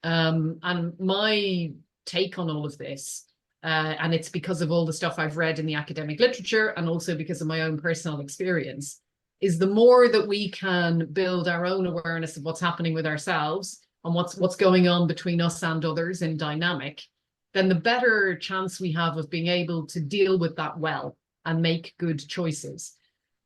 S1: And my take on all of this, and it's because of all the stuff I've read in the academic literature and also because of my own personal experience, is the more that we can build our own awareness of what's happening with ourselves and what's going on between us and others in dynamic, then the better chance we have of being able to deal with that well and make good choices.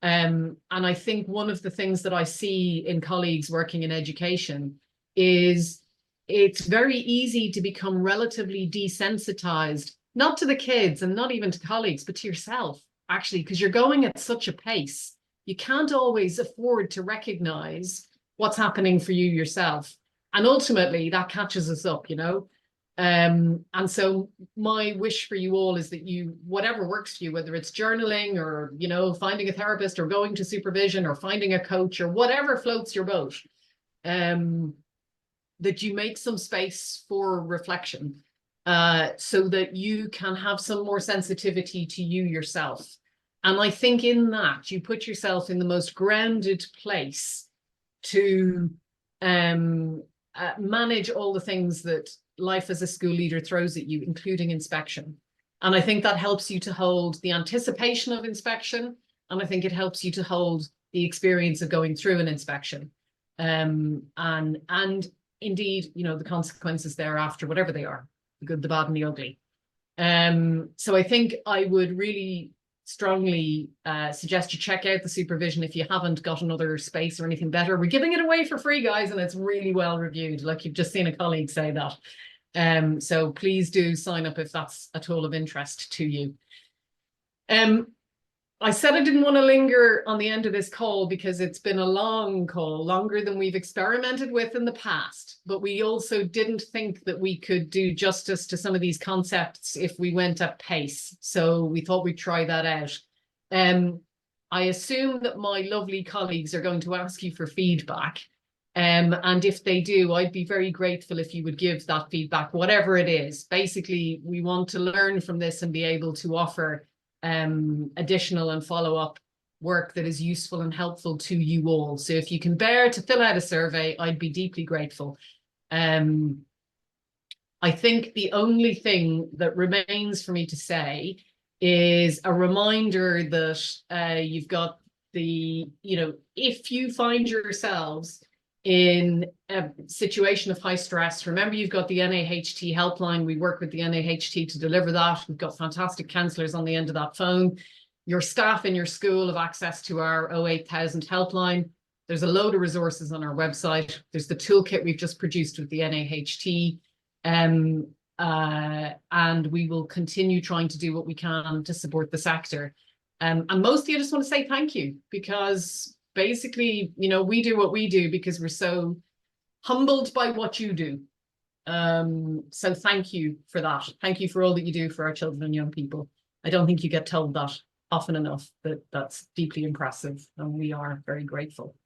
S1: And I think one of the things that I see in colleagues working in education is it's very easy to become relatively desensitized, not to the kids and not even to colleagues, but to yourself, actually, because you're going at such a pace. You can't always afford to recognize what's happening for you yourself. And ultimately that catches us up, you know. And so my wish for you all is that you, whatever works for you, whether it's journaling or, you know, finding a therapist or going to supervision or finding a coach or whatever floats your boat, that you make some space for reflection so that you can have some more sensitivity to you yourself. And I think in that you put yourself in the most grounded place to manage all the things that life as a school leader throws at you, including inspection. And I think that helps you to hold the anticipation of inspection. And I think it helps you to hold the experience of going through an inspection. And indeed, you know, the consequences thereafter, whatever they are, the good, the bad and the ugly. So I think I would really strongly suggest you check out the supervision if you haven't got another space or anything better. We're giving it away for free, guys, and it's really well reviewed. Like you've just seen a colleague say that. So please do sign up if that's at all of interest to you. I said I didn't want to linger on the end of this call because it's been a long call, longer than we've experimented with in the past, but we also didn't think that we could do justice to some of these concepts if we went at pace. So we thought we'd try that out. I assume that my lovely colleagues are going to ask you for feedback. And if they do, I'd be very grateful if you would give that feedback, whatever it is. Basically, we want to learn from this and be able to offer additional and follow-up work that is useful and helpful to you all. So if you can bear to fill out a survey, I'd be deeply grateful. I think the only thing that remains for me to say is a reminder that you've got the, you know, if you find yourselves in a situation of high stress, remember you've got the NAHT helpline. We work with the NAHT to deliver that. We've got fantastic counsellors on the end of that phone. Your staff in your school have access to our 08000 helpline. There's a load of resources on our website. There's the toolkit we've just produced with the NAHT. And we will continue trying to do what we can to support the sector. And mostly I just want to say thank you, because basically, you know, we do what we do because we're so humbled by what you do. So thank you for that. Thank you for all that you do for our children and young people. I don't think you get told that often enough, that that's deeply impressive, and we are very grateful.